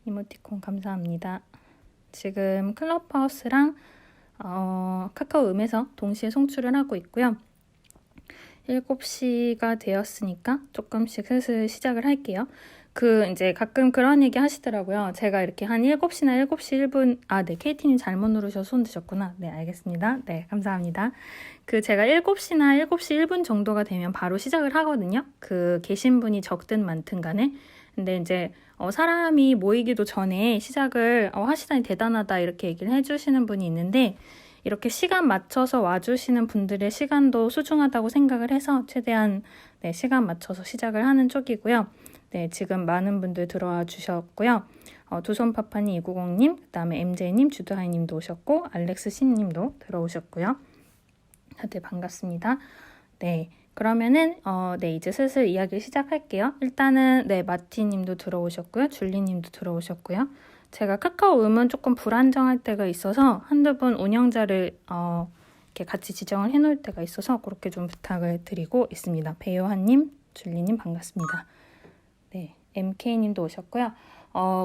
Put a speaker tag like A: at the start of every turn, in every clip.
A: 이모티콘 감사합니다. 지금 클럽하우스랑 카카오음에서 동시에 송출을 하고 있고요. 7시가 되었으니까 조금씩 슬슬 시작을 할게요. 이제 가끔 그런 얘기 하시더라고요. 제가 이렇게 한 7시나 7시 1분, 네, KT님 잘못 누르셔서 손 드셨구나. 네, 알겠습니다. 네, 감사합니다. 제가 7시나 7시 1분 정도가 되면 바로 시작을 하거든요. 계신 분이 적든 많든 간에. 근데 이제, 사람이 모이기도 전에 시작을 하시다니 대단하다 이렇게 얘기를 해주시는 분이 있는데, 이렇게 시간 맞춰서 와주시는 분들의 시간도 소중하다고 생각을 해서 최대한 시간 맞춰서 시작을 하는 쪽이고요. 네, 지금 많은 분들 들어와 주셨고요. 두손파파님 290님, 그 다음에 MJ님, 주드하이님도 오셨고 알렉스 신님도 들어오셨고요. 다들 반갑습니다. 네, 그러면은 이제 슬슬 이야기 시작할게요. 일단은 마티님도 들어오셨고요. 줄리님도 들어오셨고요. 제가 카카오음은 조금 불안정할 때가 있어서 한두 분 운영자를 이렇게 같이 지정을 해놓을 때가 있어서 그렇게 좀 부탁을 드리고 있습니다. 배요한님, 줄리님 반갑습니다. 네, MK님도 오셨고요.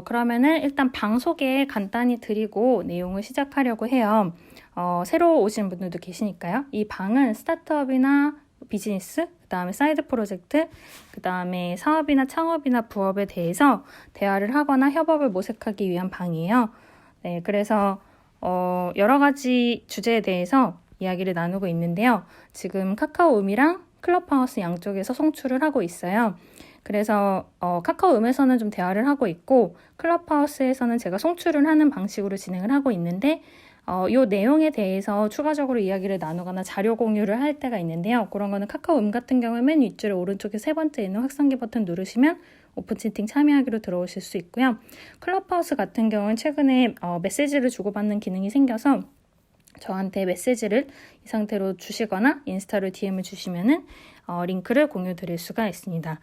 A: 그러면은 일단 방 소개 간단히 드리고 내용을 시작하려고 해요. 새로 오신 분들도 계시니까요. 이 방은 스타트업이나 비즈니스, 그 다음에 사이드 프로젝트, 그 다음에 사업이나 창업이나 부업에 대해서 대화를 하거나 협업을 모색하기 위한 방이에요. 네, 그래서 여러 가지 주제에 대해서 이야기를 나누고 있는데요. 지금 카카오음이랑 클럽하우스 양쪽에서 송출을 하고 있어요. 그래서 카카오음에서는 좀 대화를 하고 있고 클럽하우스에서는 제가 송출을 하는 방식으로 진행을 하고 있는데 이 내용에 대해서 추가적으로 이야기를 나누거나 자료 공유를 할 때가 있는데요. 그런 거는 카카오음 같은 경우에 맨 윗줄에 오른쪽에 세 번째 있는 확산기 버튼 누르시면 오픈 채팅 참여하기로 들어오실 수 있고요. 클럽하우스 같은 경우는 최근에 메시지를 주고받는 기능이 생겨서 저한테 메시지를 이 상태로 주시거나 인스타로 DM을 주시면은 링크를 공유 드릴 수가 있습니다.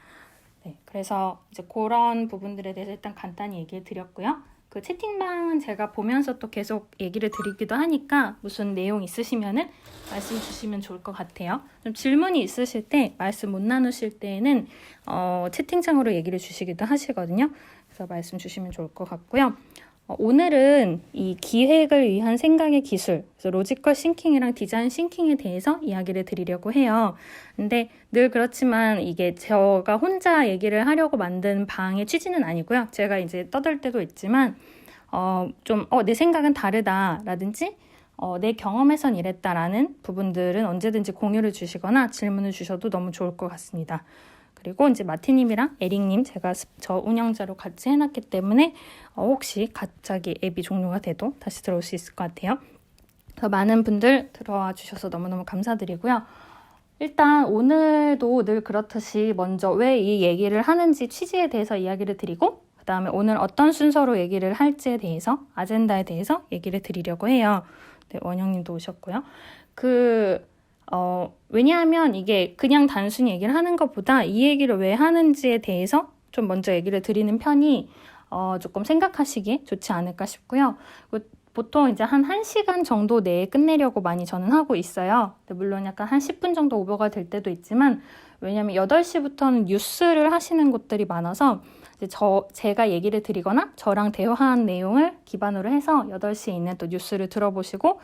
A: 네, 그래서 이제 그런 부분들에 대해서 일단 간단히 얘기를 드렸고요. 채팅방은 제가 보면서 또 계속 얘기를 드리기도 하니까 무슨 내용 있으시면은 말씀 주시면 좋을 것 같아요. 좀 질문이 있으실 때 말씀 못 나누실 때에는 채팅창으로 얘기를 주시기도 하시거든요. 그래서 말씀 주시면 좋을 것 같고요. 오늘은 이 기획을 위한 생각의 기술, 그래서 로지컬 싱킹이랑 디자인 싱킹에 대해서 이야기를 드리려고 해요. 근데 늘 그렇지만 이게 제가 혼자 얘기를 하려고 만든 방의 취지는 아니고요. 제가 이제 떠들 때도 있지만 내 생각은 다르다라든지 내 경험에선 이랬다라는 부분들은 언제든지 공유를 주시거나 질문을 주셔도 너무 좋을 것 같습니다. 그리고 이제 마티님이랑 에릭님 제가 저 운영자로 같이 해놨기 때문에 혹시 갑자기 앱이 종료가 돼도 다시 들어올 수 있을 것 같아요. 그래서 많은 분들 들어와 주셔서 너무너무 감사드리고요. 일단 오늘도 늘 그렇듯이 먼저 왜 이 얘기를 하는지 취지에 대해서 이야기를 드리고 그 다음에 오늘 어떤 순서로 얘기를 할지에 대해서 아젠다에 대해서 얘기를 드리려고 해요. 네, 원영님도 오셨고요. 왜냐하면 이게 그냥 단순히 얘기를 하는 것보다 이 얘기를 왜 하는지에 대해서 좀 먼저 얘기를 드리는 편이 조금 생각하시기에 좋지 않을까 싶고요. 보통 이제 한 1시간 정도 내에 끝내려고 많이 저는 하고 있어요. 물론 약간 한 10분 정도 오버가 될 때도 있지만 왜냐면 8시부터는 뉴스를 하시는 곳들이 많아서 이제 제가 얘기를 드리거나 저랑 대화한 내용을 기반으로 해서 8시에 있는 또 뉴스를 들어보시고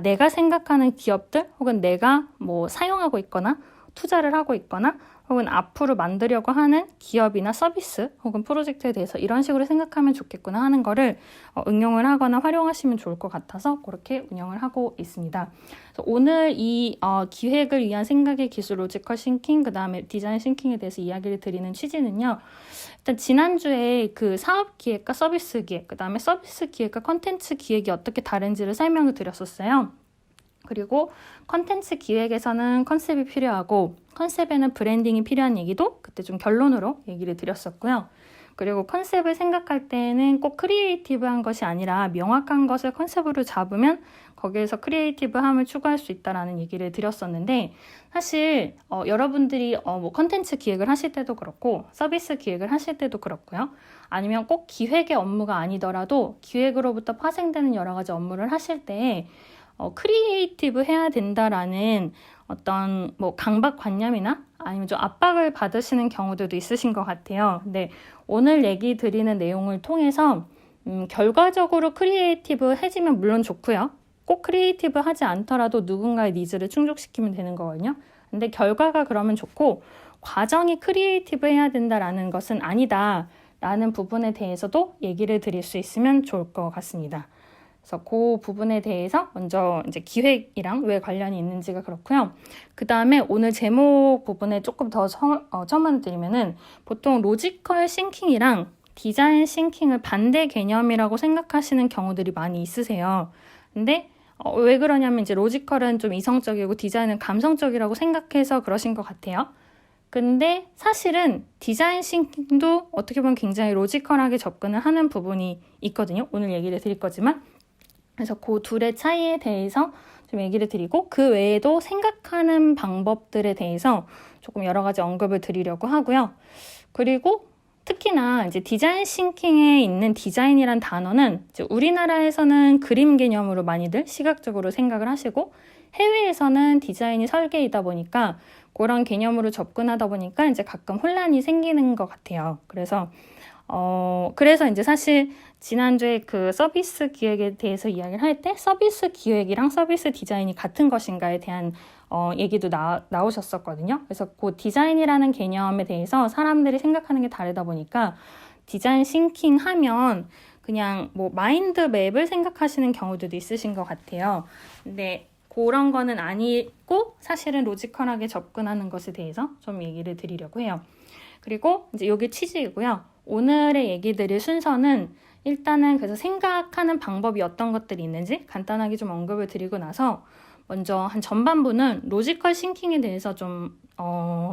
A: 내가 생각하는 기업들 혹은 내가 뭐 사용하고 있거나 투자를 하고 있거나 혹은 앞으로 만들려고 하는 기업이나 서비스 혹은 프로젝트에 대해서 이런 식으로 생각하면 좋겠구나 하는 거를 응용을 하거나 활용하시면 좋을 것 같아서 그렇게 운영을 하고 있습니다. 그래서 오늘 이 기획을 위한 생각의 기술 로지컬 싱킹 그 다음에 디자인 싱킹에 대해서 이야기를 드리는 취지는요. 일단 지난주에 사업 기획과 서비스 기획 그 다음에 서비스 기획과 컨텐츠 기획이 어떻게 다른지를 설명을 드렸었어요. 그리고 컨텐츠 기획에서는 컨셉이 필요하고 컨셉에는 브랜딩이 필요한 얘기도 그때 좀 결론으로 얘기를 드렸었고요. 그리고 컨셉을 생각할 때는 꼭 크리에이티브한 것이 아니라 명확한 것을 컨셉으로 잡으면 거기에서 크리에이티브함을 추구할 수 있다라는 얘기를 드렸었는데 사실 여러분들이 뭐 컨텐츠 기획을 하실 때도 그렇고 서비스 기획을 하실 때도 그렇고요. 아니면 꼭 기획의 업무가 아니더라도 기획으로부터 파생되는 여러 가지 업무를 하실 때 크리에이티브 해야 된다라는 어떤 뭐 강박관념이나 아니면 좀 압박을 받으시는 경우들도 있으신 것 같아요. 근데 오늘 얘기 드리는 내용을 통해서 결과적으로 크리에이티브해지면 물론 좋고요. 꼭 크리에이티브 하지 않더라도 누군가의 니즈를 충족시키면 되는 거거든요. 근데 결과가 그러면 좋고 과정이 크리에이티브 해야 된다라는 것은 아니다라는 부분에 대해서도 얘기를 드릴 수 있으면 좋을 것 같습니다. 그래서 그 부분에 대해서 먼저 이제 기획이랑 왜 관련이 있는지가 그렇고요. 그 다음에 오늘 제목 부분에 조금 더 첨언을 드리면은 보통 로지컬 싱킹이랑 디자인 싱킹을 반대 개념이라고 생각하시는 경우들이 많이 있으세요. 근데 왜 그러냐면 이제 로지컬은 좀 이성적이고 디자인은 감성적이라고 생각해서 그러신 것 같아요. 근데 사실은 디자인 싱킹도 어떻게 보면 굉장히 로지컬하게 접근을 하는 부분이 있거든요. 오늘 얘기를 드릴 거지만. 그래서 그 둘의 차이에 대해서 좀 얘기를 드리고 그 외에도 생각하는 방법들에 대해서 조금 여러 가지 언급을 드리려고 하고요. 그리고 특히나 이제 디자인 싱킹에 있는 디자인이란 단어는 이제 우리나라에서는 그림 개념으로 많이들 시각적으로 생각을 하시고 해외에서는 디자인이 설계이다 보니까 그런 개념으로 접근하다 보니까 이제 가끔 혼란이 생기는 것 같아요. 그래서 이제 사실 지난주에 그 서비스 기획에 대해서 이야기를 할 때 서비스 기획이랑 서비스 디자인이 같은 것인가에 대한 얘기도 나오셨었거든요. 그래서 그 디자인이라는 개념에 대해서 사람들이 생각하는 게 다르다 보니까 디자인 싱킹 하면 그냥 뭐 마인드 맵을 생각하시는 경우들도 있으신 것 같아요. 근데 그런 거는 아니고 사실은 로지컬하게 접근하는 것에 대해서 좀 얘기를 드리려고 해요. 그리고 이제 이게 취지이고요. 오늘의 얘기 드릴 순서는 일단은 그래서 생각하는 방법이 어떤 것들이 있는지 간단하게 좀 언급을 드리고 나서 먼저 한 전반부는 로지컬 싱킹에 대해서 좀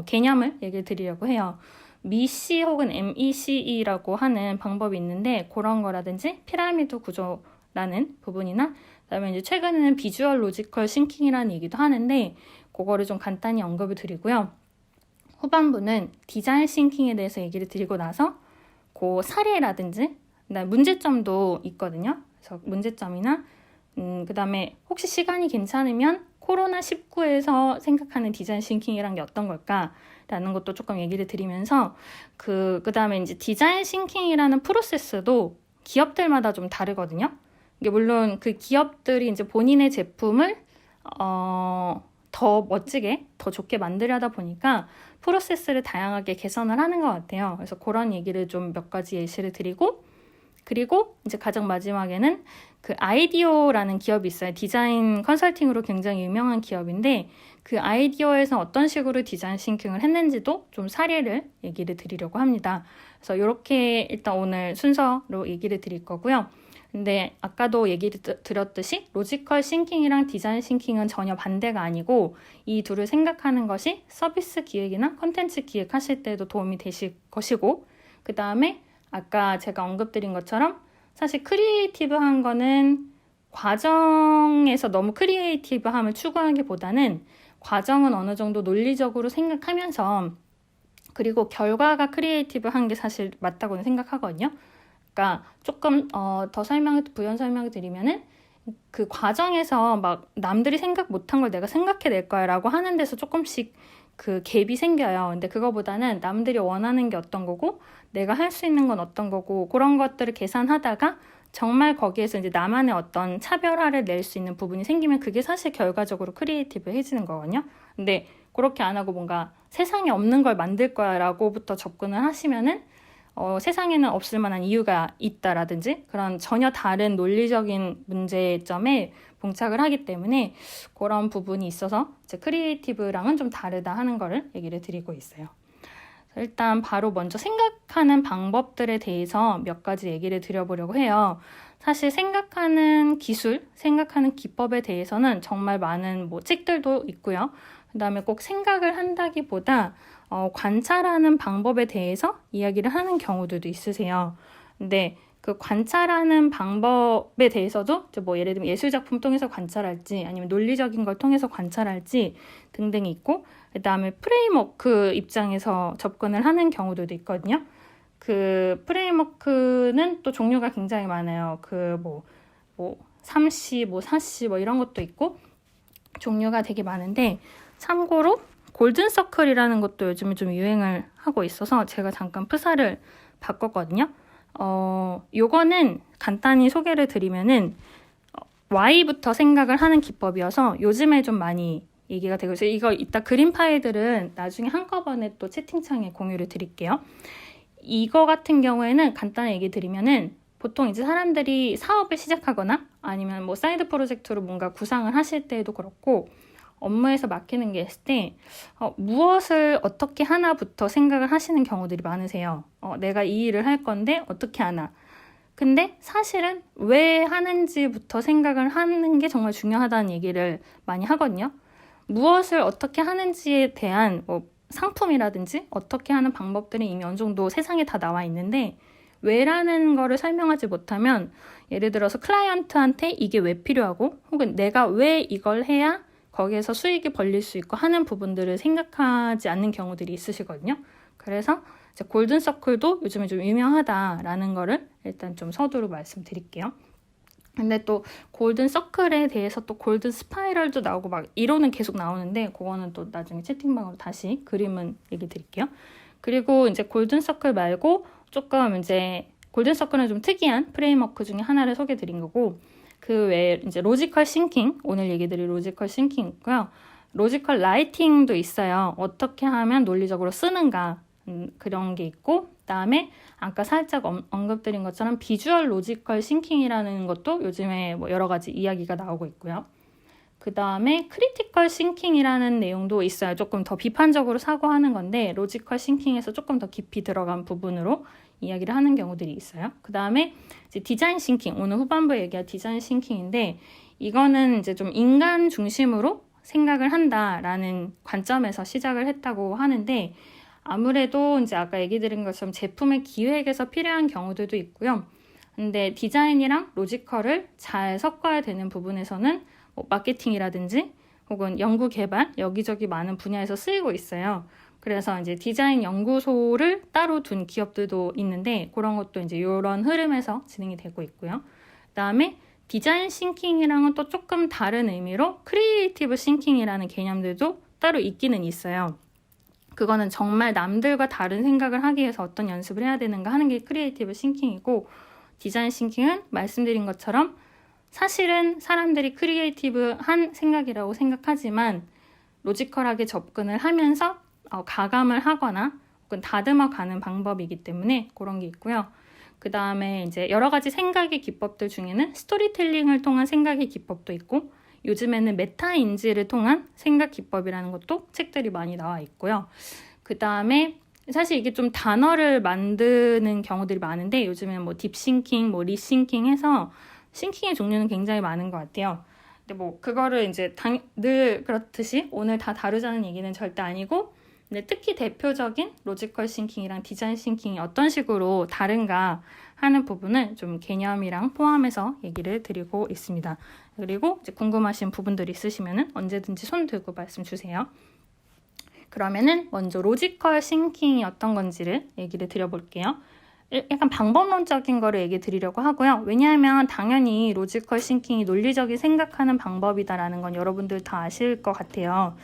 A: 개념을 얘기를 드리려고 해요. MEC 혹은 MECE라고 하는 방법이 있는데 그런 거라든지 피라미드 구조라는 부분이나 그다음에 이제 최근에는 비주얼 로지컬 싱킹이라는 얘기도 하는데 그거를 좀 간단히 언급을 드리고요. 후반부는 디자인 싱킹에 대해서 얘기를 드리고 나서 그 사례라든지 문제점도 있거든요. 그래서 문제점이나 그 다음에 혹시 시간이 괜찮으면 코로나19에서 생각하는 디자인 싱킹이란 게 어떤 걸까라는 것도 조금 얘기를 드리면서 그 다음에 이제 디자인 싱킹이라는 프로세스도 기업들마다 좀 다르거든요. 이게 물론 그 기업들이 이제 본인의 제품을 더 멋지게, 더 좋게 만들려다 보니까 프로세스를 다양하게 개선을 하는 것 같아요. 그래서 그런 얘기를 좀 몇 가지 예시를 드리고, 그리고 이제 가장 마지막에는 그 아이디어라는 기업이 있어요. 디자인 컨설팅으로 굉장히 유명한 기업인데 그 아이디어에서 어떤 식으로 디자인 싱킹을 했는지도 좀 사례를 얘기를 드리려고 합니다. 그래서 이렇게 일단 오늘 순서로 얘기를 드릴 거고요. 근데 아까도 얘기를 드렸듯이 로지컬 싱킹이랑 디자인 싱킹은 전혀 반대가 아니고 이 둘을 생각하는 것이 서비스 기획이나 콘텐츠 기획하실 때도 도움이 되실 것이고 그 다음에 아까 제가 언급드린 것처럼 사실 크리에이티브한 거는 과정에서 너무 크리에이티브함을 추구하기보다는 과정은 어느 정도 논리적으로 생각하면서 그리고 결과가 크리에이티브한 게 사실 맞다고는 생각하거든요. 그러니까 조금 더 부연 설명을 드리면은 그 과정에서 막 남들이 생각 못한 걸 내가 생각해낼 거야 라고 하는 데서 조금씩 그 갭이 생겨요. 근데 그거보다는 남들이 원하는 게 어떤 거고 내가 할 수 있는 건 어떤 거고 그런 것들을 계산하다가 정말 거기에서 이제 나만의 어떤 차별화를 낼 수 있는 부분이 생기면 그게 사실 결과적으로 크리에이티브해지는 거거든요. 근데 그렇게 안 하고 뭔가 세상에 없는 걸 만들 거야 라고부터 접근을 하시면은 세상에는 없을 만한 이유가 있다라든지 그런 전혀 다른 논리적인 문제점에 봉착을 하기 때문에 그런 부분이 있어서 이제 크리에이티브랑은 좀 다르다 하는 거를 얘기를 드리고 있어요. 일단 바로 먼저 생각하는 방법들에 대해서 몇 가지 얘기를 드려보려고 해요. 사실 생각하는 기술, 생각하는 기법에 대해서는 정말 많은 책들도 있고요. 그 다음에 꼭 생각을 한다기보다 관찰하는 방법에 대해서 이야기를 하는 경우들도 있으세요. 근데 그 관찰하는 방법에 대해서도 예를 들면 예술작품 통해서 관찰할지 아니면 논리적인 걸 통해서 관찰할지 등등이 있고 그 다음에 프레임워크 입장에서 접근을 하는 경우들도 있거든요. 그 프레임워크는 또 종류가 굉장히 많아요. 3C, 4C 이런 것도 있고 종류가 되게 많은데 참고로 골든 서클이라는 것도 요즘에 좀 유행을 하고 있어서 제가 잠깐 프사를 바꿨거든요. 요거는 간단히 소개를 드리면은 Y부터 생각을 하는 기법이어서 요즘에 좀 많이 얘기가 되고 있어요. 이거 이따 그림 파일들은 나중에 한꺼번에 또 채팅창에 공유를 드릴게요. 이거 같은 경우에는 간단히 얘기 드리면은 보통 이제 사람들이 사업을 시작하거나 아니면 뭐 사이드 프로젝트로 뭔가 구상을 하실 때도 그렇고 업무에서 맡기는 게 있을 때 무엇을 어떻게 하나부터 생각을 하시는 경우들이 많으세요. 내가 이 일을 할 건데 어떻게 하나. 근데 사실은 왜 하는지부터 생각을 하는 게 정말 중요하다는 얘기를 많이 하거든요. 무엇을 어떻게 하는지에 대한 뭐 상품이라든지 어떻게 하는 방법들이 이미 어느 정도 세상에 다 나와 있는데 왜라는 거를 설명하지 못하면 예를 들어서 클라이언트한테 이게 왜 필요하고 혹은 내가 왜 이걸 해야 거기에서 수익이 벌릴 수 있고 하는 부분들을 생각하지 않는 경우들이 있으시거든요. 그래서 이제 골든 서클도 요즘에 좀 유명하다라는 거를 일단 좀 서두로 말씀드릴게요. 근데 또 골든 서클에 대해서 또 골든 스파이럴도 나오고 막 이론은 계속 나오는데 그거는 또 나중에 채팅방으로 다시 그림은 얘기 드릴게요. 그리고 이제 골든 서클 말고 조금 이제 골든 서클은 좀 특이한 프레임워크 중에 하나를 소개해 드린 거고 그 외에 이제 로지컬 싱킹, 오늘 얘기 드릴 로지컬 싱킹 있고요. 로지컬 라이팅도 있어요. 어떻게 하면 논리적으로 쓰는가 그런 게 있고 그다음에 아까 살짝 언급드린 것처럼 비주얼 로지컬 싱킹이라는 것도 요즘에 뭐 여러 가지 이야기가 나오고 있고요. 그 다음에 크리티컬 싱킹이라는 내용도 있어요. 조금 더 비판적으로 사고하는 건데 로지컬 싱킹에서 조금 더 깊이 들어간 부분으로 이야기를 하는 경우들이 있어요. 그 다음에 이제 디자인 싱킹, 오늘 후반부에 얘기할 디자인 싱킹인데 이거는 이제 좀 인간 중심으로 생각을 한다라는 관점에서 시작을 했다고 하는데 아무래도 이제 아까 얘기 드린 것처럼 제품의 기획에서 필요한 경우들도 있고요. 근데 디자인이랑 로지컬을 잘 섞어야 되는 부분에서는 뭐 마케팅이라든지 혹은 연구 개발 여기저기 많은 분야에서 쓰이고 있어요. 그래서 이제 디자인 연구소를 따로 둔 기업들도 있는데 그런 것도 이제 이런 흐름에서 진행이 되고 있고요. 그다음에 디자인 싱킹이랑은 또 조금 다른 의미로 크리에이티브 싱킹이라는 개념들도 따로 있기는 있어요. 그거는 정말 남들과 다른 생각을 하기 위해서 어떤 연습을 해야 되는가 하는 게 크리에이티브 싱킹이고 디자인 싱킹은 말씀드린 것처럼 사실은 사람들이 크리에이티브한 생각이라고 생각하지만 로지컬하게 접근을 하면서 가감을 하거나 혹은 다듬어 가는 방법이기 때문에 그런 게 있고요. 그 다음에 이제 여러 가지 생각의 기법들 중에는 스토리텔링을 통한 생각의 기법도 있고 요즘에는 메타인지를 통한 생각 기법이라는 것도 책들이 많이 나와 있고요. 그 다음에 사실 이게 좀 단어를 만드는 경우들이 많은데 요즘에는 뭐 딥싱킹, 뭐 리싱킹 해서 싱킹의 종류는 굉장히 많은 것 같아요. 근데 뭐 그거를 이제 늘 그렇듯이 오늘 다 다루자는 얘기는 절대 아니고 근데 특히 대표적인 로지컬 싱킹이랑 디자인 싱킹이 어떤 식으로 다른가 하는 부분을 좀 개념이랑 포함해서 얘기를 드리고 있습니다. 그리고 이제 궁금하신 부분들이 있으시면 언제든지 손 들고 말씀 주세요. 그러면은 먼저 로지컬 싱킹이 어떤 건지를 얘기를 드려볼게요. 약간 방법론적인 거를 얘기 드리려고 하고요. 왜냐하면 당연히 로지컬 싱킹이 논리적인 생각하는 방법이다라는 건 여러분들 다 아실 것 같아요.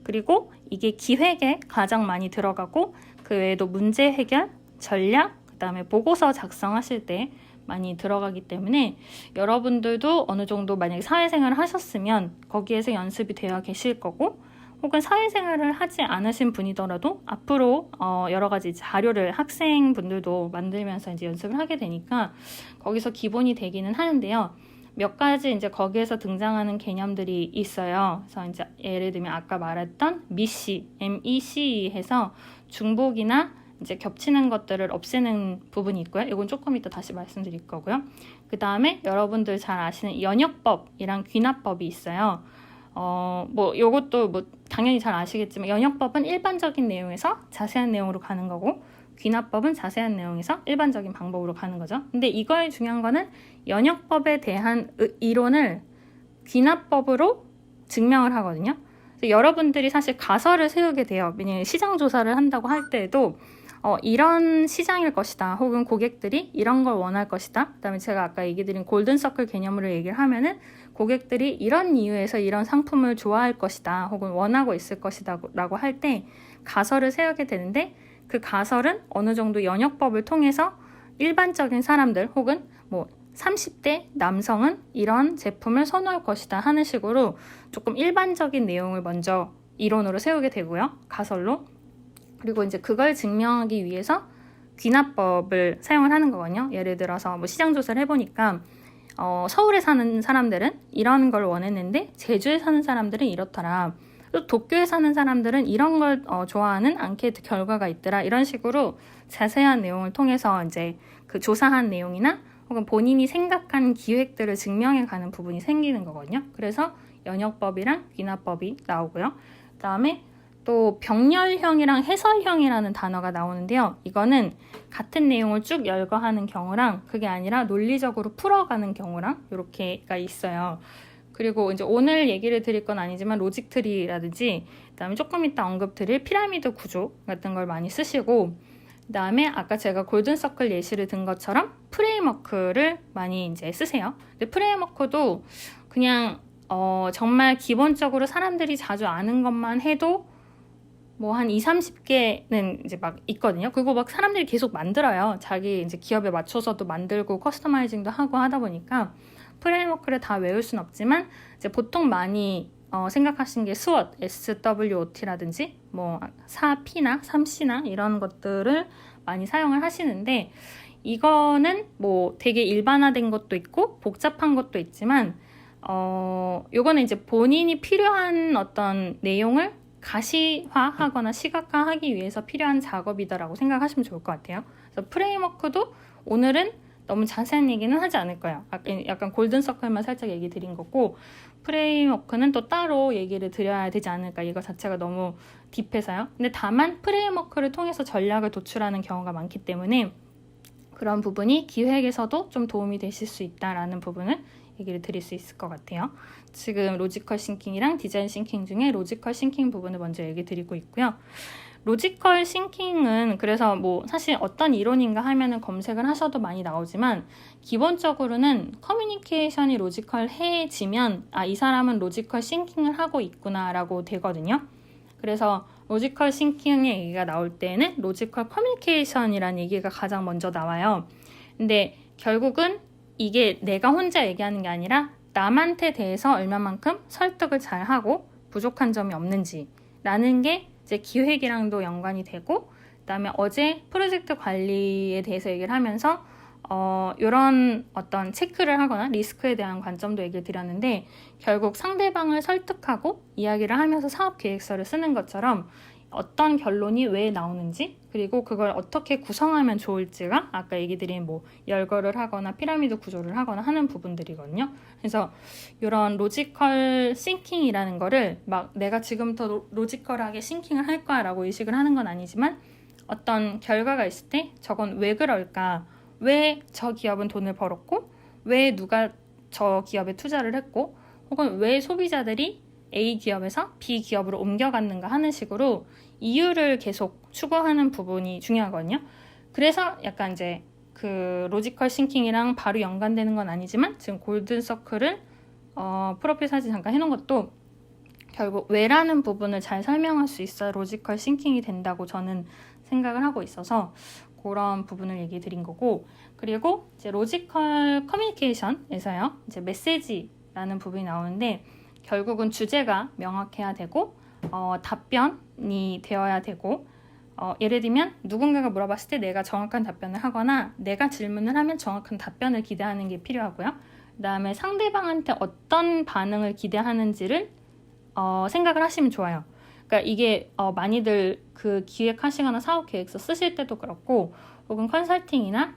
A: 그리고 이게 기획에 가장 많이 들어가고 그 외에도 문제 해결, 전략, 그 다음에 보고서 작성하실 때 많이 들어가기 때문에 여러분들도 어느 정도 만약에 사회생활을 하셨으면 거기에서 연습이 되어 계실 거고 혹은 사회생활을 하지 않으신 분이더라도 앞으로 여러 가지 자료를 학생분들도 만들면서 이제 연습을 하게 되니까 거기서 기본이 되기는 하는데요. 몇 가지 이제 거기에서 등장하는 개념들이 있어요. 그래서 이제 예를 들면 아까 말했던 MEC, MEC 해서 중복이나 이제 겹치는 것들을 없애는 부분이 있고요. 이건 조금 이따 다시 말씀드릴 거고요. 그 다음에 여러분들 잘 아시는 연역법이랑 귀납법이 있어요. 뭐 요것도 뭐 당연히 잘 아시겠지만 연역법은 일반적인 내용에서 자세한 내용으로 가는 거고 귀납법은 자세한 내용에서 일반적인 방법으로 가는 거죠. 근데 이거의 중요한 거는 연역법에 대한 이론을 귀납법으로 증명을 하거든요. 그래서 여러분들이 사실 가설을 세우게 돼요. 왜냐하면 시장 조사를 한다고 할 때에도 이런 시장일 것이다. 혹은 고객들이 이런 걸 원할 것이다. 그다음에 제가 아까 얘기 드린 골든 서클 개념으로 얘기를 하면은 고객들이 이런 이유에서 이런 상품을 좋아할 것이다 혹은 원하고 있을 것이다 라고 할 때 가설을 세우게 되는데, 그 가설은 어느 정도 연역법을 통해서 일반적인 사람들 혹은 뭐 30대 남성은 이런 제품을 선호할 것이다 하는 식으로 조금 일반적인 내용을 먼저 이론으로 세우게 되고요, 가설로. 그리고 이제 그걸 증명하기 위해서 귀납법을 사용을 하는 거거든요. 예를 들어서 뭐 시장 조사를 해보니까 서울에 사는 사람들은 이런 걸 원했는데 제주에 사는 사람들은 이렇더라. 또 도쿄에 사는 사람들은 이런 걸 좋아하는 앙케이트 결과가 있더라. 이런 식으로 자세한 내용을 통해서 이제 그 조사한 내용이나 혹은 본인이 생각한 기획들을 증명해 가는 부분이 생기는 거거든요. 그래서 연역법이랑 귀납법이 나오고요. 그 다음에 또 병렬형이랑 해설형이라는 단어가 나오는데요. 이거는 같은 내용을 쭉 열거하는 경우랑 그게 아니라 논리적으로 풀어가는 경우랑 이렇게가 있어요. 그리고 이제 오늘 얘기를 드릴 건 아니지만 로직트리라든지 그다음에 조금 이따 언급드릴 피라미드 구조 같은 걸 많이 쓰시고, 그다음에 아까 제가 골든서클 예시를 든 것처럼 프레임워크를 많이 이제 쓰세요. 근데 프레임워크도 그냥 정말 기본적으로 사람들이 자주 아는 것만 해도 뭐 한 20-30개는 이제 막 있거든요. 그리고 막 사람들이 계속 만들어요. 자기 이제 기업에 맞춰서도 만들고 커스터마이징도 하고 하다 보니까 프레임워크를 다 외울 순 없지만 이제 보통 많이 생각하시는 게 SWOT, SWOT라든지 뭐 4P나 3C나 이런 것들을 많이 사용을 하시는데, 이거는 뭐 되게 일반화된 것도 있고 복잡한 것도 있지만 요거는 이제 본인이 필요한 어떤 내용을 가시화하거나 시각화하기 위해서 필요한 작업이다라고 생각하시면 좋을 것 같아요. 그래서 프레임워크도 오늘은 너무 자세한 얘기는 하지 않을 거예요. 약간 골든서클만 살짝 얘기 드린 거고, 프레임워크는 또 따로 얘기를 드려야 되지 않을까, 이거 자체가 너무 딥해서요. 근데 다만 프레임워크를 통해서 전략을 도출하는 경우가 많기 때문에 그런 부분이 기획에서도 좀 도움이 되실 수 있다라는 부분을 얘기를 드릴 수 있을 것 같아요. 지금 로지컬 싱킹이랑 디자인 싱킹 중에 로지컬 싱킹 부분을 먼저 얘기 드리고 있고요. 로지컬 싱킹은 그래서 뭐 사실 어떤 이론인가 하면은 검색을 하셔도 많이 나오지만, 기본적으로는 커뮤니케이션이 로지컬해지면 이 사람은 로지컬 싱킹을 하고 있구나 라고 되거든요. 그래서 로지컬 싱킹의 얘기가 나올 때는 로지컬 커뮤니케이션이라는 얘기가 가장 먼저 나와요. 근데 결국은 이게 내가 혼자 얘기하는 게 아니라 남한테 대해서 얼마만큼 설득을 잘 하고 부족한 점이 없는지 라는 게 이제 기획이랑도 연관이 되고, 그다음에 어제 프로젝트 관리에 대해서 얘기를 하면서 이런 어떤 체크를 하거나 리스크에 대한 관점도 얘기를 드렸는데, 결국 상대방을 설득하고 이야기를 하면서 사업 계획서를 쓰는 것처럼 어떤 결론이 왜 나오는지, 그리고 그걸 어떻게 구성하면 좋을지가 아까 얘기 드린 뭐 열거를 하거나 피라미드 구조를 하거나 하는 부분들이거든요. 그래서 이런 로지컬 싱킹이라는 거를 막 내가 지금부터 로지컬하게 싱킹을 할 거야 라고 의식을 하는 건 아니지만, 어떤 결과가 있을 때 저건 왜 그럴까, 왜 저 기업은 돈을 벌었고, 왜 누가 저 기업에 투자를 했고, 혹은 왜 소비자들이 A 기업에서 B 기업으로 옮겨갔는가 하는 식으로 이유를 계속 추구하는 부분이 중요하거든요. 그래서 약간 이제 그 로지컬 싱킹이랑 바로 연관되는 건 아니지만, 지금 골든서클을 프로필 사진 잠깐 해놓은 것도 결국 왜라는 부분을 잘 설명할 수 있어야 로지컬 싱킹이 된다고 저는 생각을 하고 있어서 그런 부분을 얘기 드린 거고, 그리고 이제 로지컬 커뮤니케이션에서요, 이제 메시지라는 부분이 나오는데, 결국은 주제가 명확해야 되고 답변이 되어야 되고, 예를 들면 누군가가 물어봤을 때 내가 정확한 답변을 하거나 내가 질문을 하면 정확한 답변을 기대하는 게 필요하고요. 그 다음에 상대방한테 어떤 반응을 기대하는지를 생각을 하시면 좋아요. 그러니까 이게 많이들 그 기획하시거나 사업 계획서 쓰실 때도 그렇고, 혹은 컨설팅이나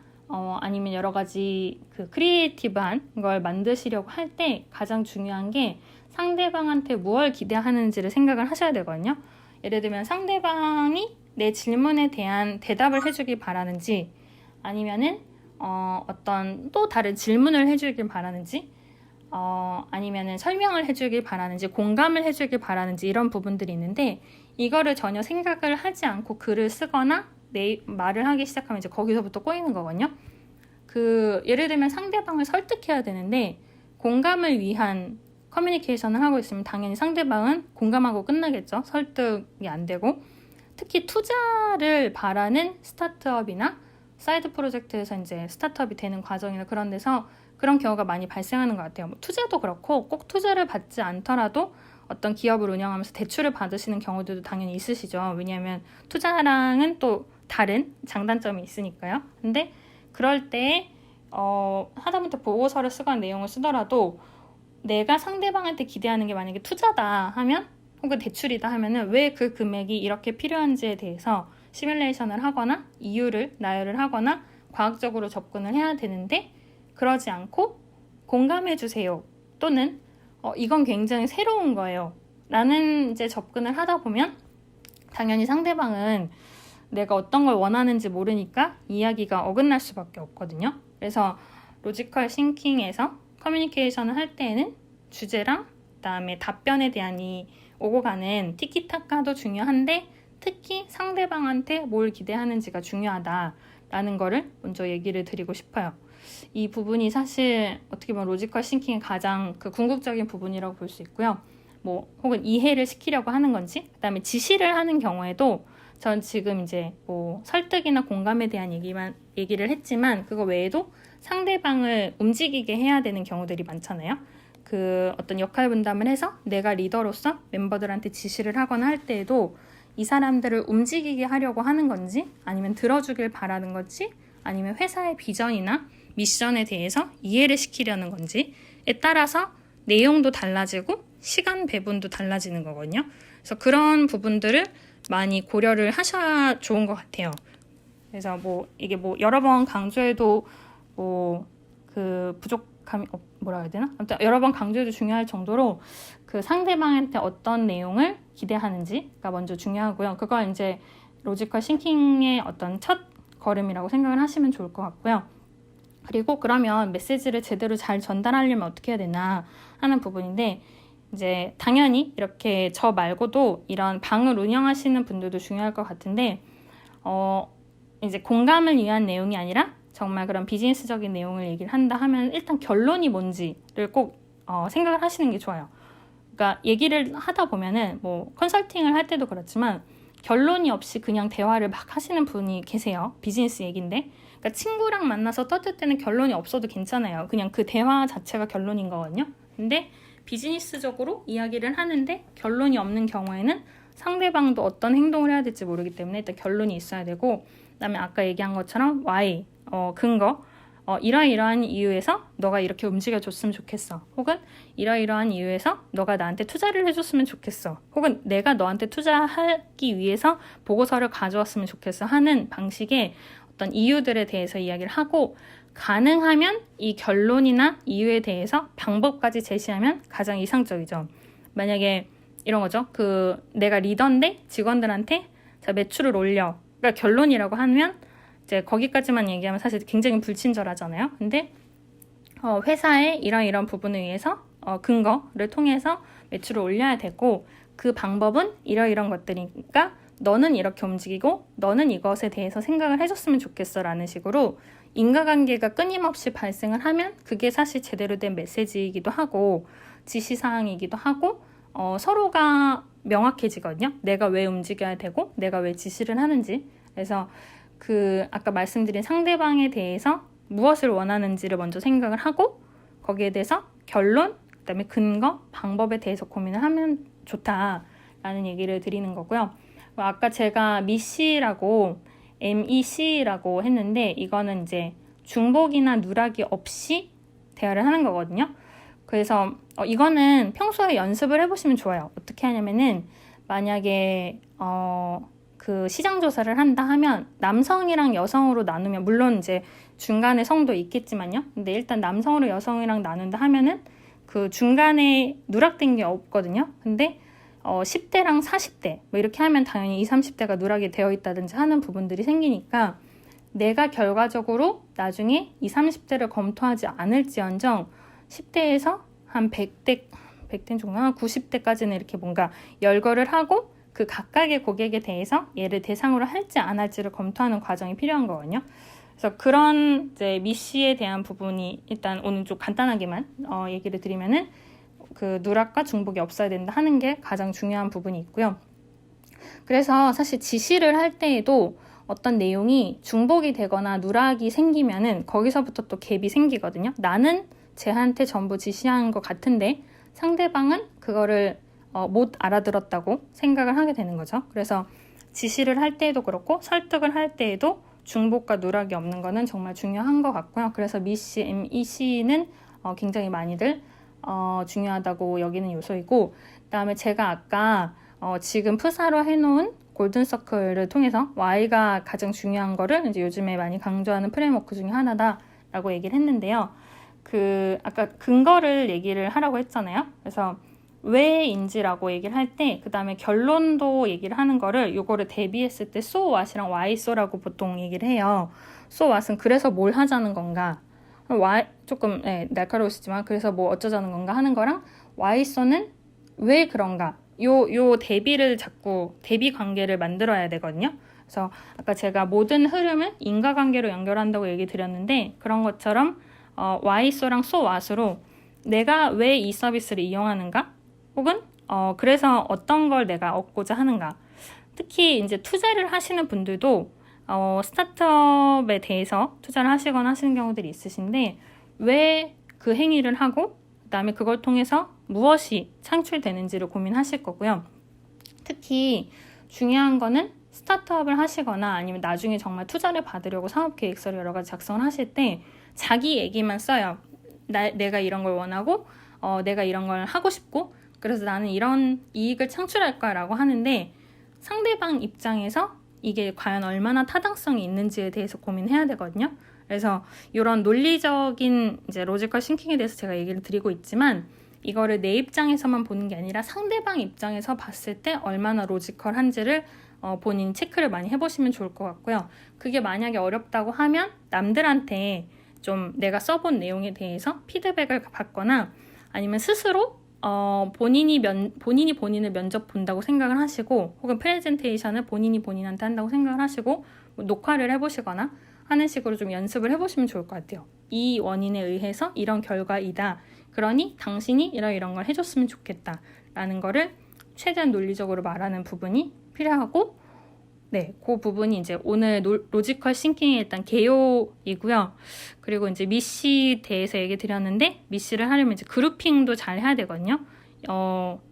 A: 아니면 여러 가지 그 크리에이티브한 걸 만드시려고 할 때 가장 중요한 게 상대방한테 무엇을 기대하는지를 생각을 하셔야 되거든요. 예를 들면 상대방이 내 질문에 대한 대답을 해주길 바라는지, 아니면은 어떤 또 다른 질문을 해주길 바라는지, 아니면은 설명을 해주길 바라는지, 공감을 해주길 바라는지, 이런 부분들이 있는데, 이거를 전혀 생각을 하지 않고 글을 쓰거나 말을 하기 시작하면 이제 거기서부터 꼬이는 거거든요. 예를 들면 상대방을 설득해야 되는데 공감을 위한 커뮤니케이션을 하고 있으면 당연히 상대방은 공감하고 끝나겠죠. 설득이 안 되고. 특히 투자를 바라는 스타트업이나 사이드 프로젝트에서 이제 스타트업이 되는 과정이나 그런 데서 그런 경우가 많이 발생하는 것 같아요. 뭐 투자도 그렇고 꼭 투자를 받지 않더라도 어떤 기업을 운영하면서 대출을 받으시는 경우들도 당연히 있으시죠. 왜냐하면 투자랑은 또 다른 장단점이 있으니까요. 근데 그럴 때 하다못해 보고서를 쓰거나 내용을 쓰더라도 내가 상대방한테 기대하는 게 만약에 투자다 하면 혹은 대출이다 하면은 왜 그 금액이 이렇게 필요한지에 대해서 시뮬레이션을 하거나 이유를 나열을 하거나 과학적으로 접근을 해야 되는데 그러지 않고 공감해 주세요 또는 이건 굉장히 새로운 거예요 라는 이제 접근을 하다 보면 당연히 상대방은 내가 어떤 걸 원하는지 모르니까 이야기가 어긋날 수밖에 없거든요. 그래서 로지컬 싱킹에서 커뮤니케이션을 할 때에는 주제랑 그다음에 답변에 대한 이 오고 가는 티키타카도 중요한데 특히 상대방한테 뭘 기대하는지가 중요하다라는 거를 먼저 얘기를 드리고 싶어요. 이 부분이 사실 어떻게 보면 로지컬 싱킹의 가장 그 궁극적인 부분이라고 볼 수 있고요. 뭐 혹은 이해를 시키려고 하는 건지 그다음에 지시를 하는 경우에도 전 지금 이제 뭐 설득이나 공감에 대한 얘기를 했지만 그거 외에도 상대방을 움직이게 해야 되는 경우들이 많잖아요. 그 어떤 역할 분담을 해서 내가 리더로서 멤버들한테 지시를 하거나 할 때에도 이 사람들을 움직이게 하려고 하는 건지 아니면 들어주길 바라는 건지 아니면 회사의 비전이나 미션에 대해서 이해를 시키려는 건지에 따라서 내용도 달라지고 시간 배분도 달라지는 거거든요. 그래서 그런 부분들을 많이 고려를 하셔야 좋은 것 같아요. 그래서 뭐 이게 뭐 여러 번 강조해도 뭐 그 부족함이 뭐라 해야 되나? 아무튼 여러 번 강조해도 중요할 정도로 그 상대방한테 어떤 내용을 기대하는지가 먼저 중요하고요. 그걸 이제 로지컬 싱킹의 어떤 첫 걸음이라고 생각을 하시면 좋을 것 같고요. 그리고 그러면 메시지를 제대로 잘 전달하려면 어떻게 해야 되나 하는 부분인데 이제 당연히 이렇게 저 말고도 이런 방을 운영하시는 분들도 중요할 것 같은데 이제 공감을 위한 내용이 아니라 정말 그런 비즈니스적인 내용을 얘기를 한다 하면 일단 결론이 뭔지를 꼭 생각을 하시는 게 좋아요. 그러니까 얘기를 하다 보면은 뭐 컨설팅을 할 때도 그렇지만 결론이 없이 그냥 대화를 막 하시는 분이 계세요. 비즈니스 얘기인데. 그러니까 친구랑 만나서 떠들 때는 결론이 없어도 괜찮아요. 그냥 그 대화 자체가 결론인 거거든요. 근데 비즈니스적으로 이야기를 하는데 결론이 없는 경우에는 상대방도 어떤 행동을 해야 될지 모르기 때문에 일단 결론이 있어야 되고 그다음에 아까 얘기한 것처럼 why, 근거, 이러이러한 이유에서 너가 이렇게 움직여줬으면 좋겠어. 혹은 이러이러한 이유에서 너가 나한테 투자를 해줬으면 좋겠어. 혹은 내가 너한테 투자하기 위해서 보고서를 가져왔으면 좋겠어 하는 방식의 어떤 이유들에 대해서 이야기를 하고 가능하면 이 결론이나 이유에 대해서 방법까지 제시하면 가장 이상적이죠. 만약에 이런 거죠. 내가 리더인데 직원들한테 자, 매출을 올려. 그러니까 결론이라고 하면 이제 거기까지만 얘기하면 사실 굉장히 불친절하잖아요. 근데 회사의 이런 부분을 위해서 근거를 통해서 매출을 올려야 되고 그 방법은 이런 것들이니까 너는 이렇게 움직이고 너는 이것에 대해서 생각을 해줬으면 좋겠어 라는 식으로 인과관계가 끊임없이 발생을 하면 그게 사실 제대로 된 메시지이기도 하고 지시사항이기도 하고 서로가 명확해지거든요. 내가 왜 움직여야 되고 내가 왜 지시를 하는지. 그래서 아까 말씀드린 상대방에 대해서 무엇을 원하는지를 먼저 생각을 하고 거기에 대해서 결론, 그다음에 근거, 방법에 대해서 고민을 하면 좋다라는 얘기를 드리는 거고요. 아까 제가 MEC라고 했는데 이거는 이제 중복이나 누락이 없이 대화를 하는 거거든요. 그래서 이거는 평소에 연습을 해보시면 좋아요. 어떻게 하냐면은 만약에 그 시장 조사를 한다 하면 남성이랑 여성으로 나누면 물론 이제 중간에 성도 있겠지만요. 근데 일단 남성으로 여성이랑 나눈다 하면은 그 중간에 누락된 게 없거든요. 근데 10대랑 40대 뭐 이렇게 하면 당연히 20, 30대가 누락이 되어 있다든지 하는 부분들이 생기니까 내가 결과적으로 나중에 20, 30대를 검토하지 않을지언정 10대에서 한 100대 정도, 90대까지는 이렇게 뭔가 열거를 하고 그 각각의 고객에 대해서 얘를 대상으로 할지 안 할지를 검토하는 과정이 필요한 거거든요. 그래서 그런 이제 미시에 대한 부분이 일단 오늘 좀 간단하게만 얘기를 드리면은 그 누락과 중복이 없어야 된다 하는 게 가장 중요한 부분이 있고요. 그래서 사실 지시를 할 때에도 어떤 내용이 중복이 되거나 누락이 생기면은 거기서부터 또 갭이 생기거든요. 나는 쟤한테 전부 지시한 것 같은데 상대방은 그거를 못 알아들었다고 생각을 하게 되는 거죠. 그래서 지시를 할 때에도 그렇고 설득을 할 때에도 중복과 누락이 없는 거는 정말 중요한 것 같고요. 그래서 미시, MEC는 굉장히 많이들 중요하다고 여기는 요소이고, 그다음에 제가 아까 지금 프사로 해놓은 골든서클을 통해서 Y가 가장 중요한 거를 이제 요즘에 많이 강조하는 프레임워크 중에 하나다라고 얘기를 했는데요. 아까 근거를 얘기를 하라고 했잖아요. 그래서 왜인지라고 얘기를 할 때, 그 다음에 결론도 얘기를 하는 거를 요거를 대비했을 때 so what이랑 why so라고 보통 얘기를 해요. so what은 그래서 뭘 하자는 건가, why 조금 날카로우시지만 그래서 뭐 어쩌자는 건가 하는 거랑 why so는 왜 그런가, 요 대비를 자꾸 대비 관계를 만들어야 되거든요. 그래서 아까 제가 모든 흐름은 인과관계로 연결한다고 얘기 드렸는데, 그런 것처럼 why so랑 so what으로 내가 왜 이 서비스를 이용하는가, 혹은 그래서 어떤 걸 내가 얻고자 하는가. 특히 이제 투자를 하시는 분들도 스타트업에 대해서 투자를 하시거나 하시는 경우들이 있으신데, 왜 그 행위를 하고 그다음에 그걸 통해서 무엇이 창출되는지를 고민하실 거고요. 특히 중요한 거는 스타트업을 하시거나 아니면 나중에 정말 투자를 받으려고 사업계획서를 여러 가지 작성을 하실 때 자기 얘기만 써요. 내가 이런 걸 원하고 내가 이런 걸 하고 싶고 그래서 나는 이런 이익을 창출할 거야 라고 하는데, 상대방 입장에서 이게 과연 얼마나 타당성이 있는지에 대해서 고민해야 되거든요. 그래서 이런 논리적인 이제 로지컬 싱킹에 대해서 제가 얘기를 드리고 있지만, 이거를 내 입장에서만 보는 게 아니라 상대방 입장에서 봤을 때 얼마나 로지컬한지를 본인 체크를 많이 해보시면 좋을 것 같고요. 그게 만약에 어렵다고 하면 남들한테 좀 내가 써본 내용에 대해서 피드백을 받거나, 아니면 스스로 본인이 본인을 면접 본다고 생각을 하시고, 혹은 프레젠테이션을 본인이 본인한테 한다고 생각을 하시고 뭐 녹화를 해보시거나 하는 식으로 좀 연습을 해보시면 좋을 것 같아요. 이 원인에 의해서 이런 결과이다. 그러니 당신이 이런 걸 해줬으면 좋겠다 라는 거를 최대한 논리적으로 말하는 부분이 필요하고, 그 부분이 이제 오늘 로지컬 싱킹의 일단 개요이고요. 그리고 이제 미시 대해서 얘기 드렸는데, 미시를 하려면 이제 그룹핑도 잘 해야 되거든요.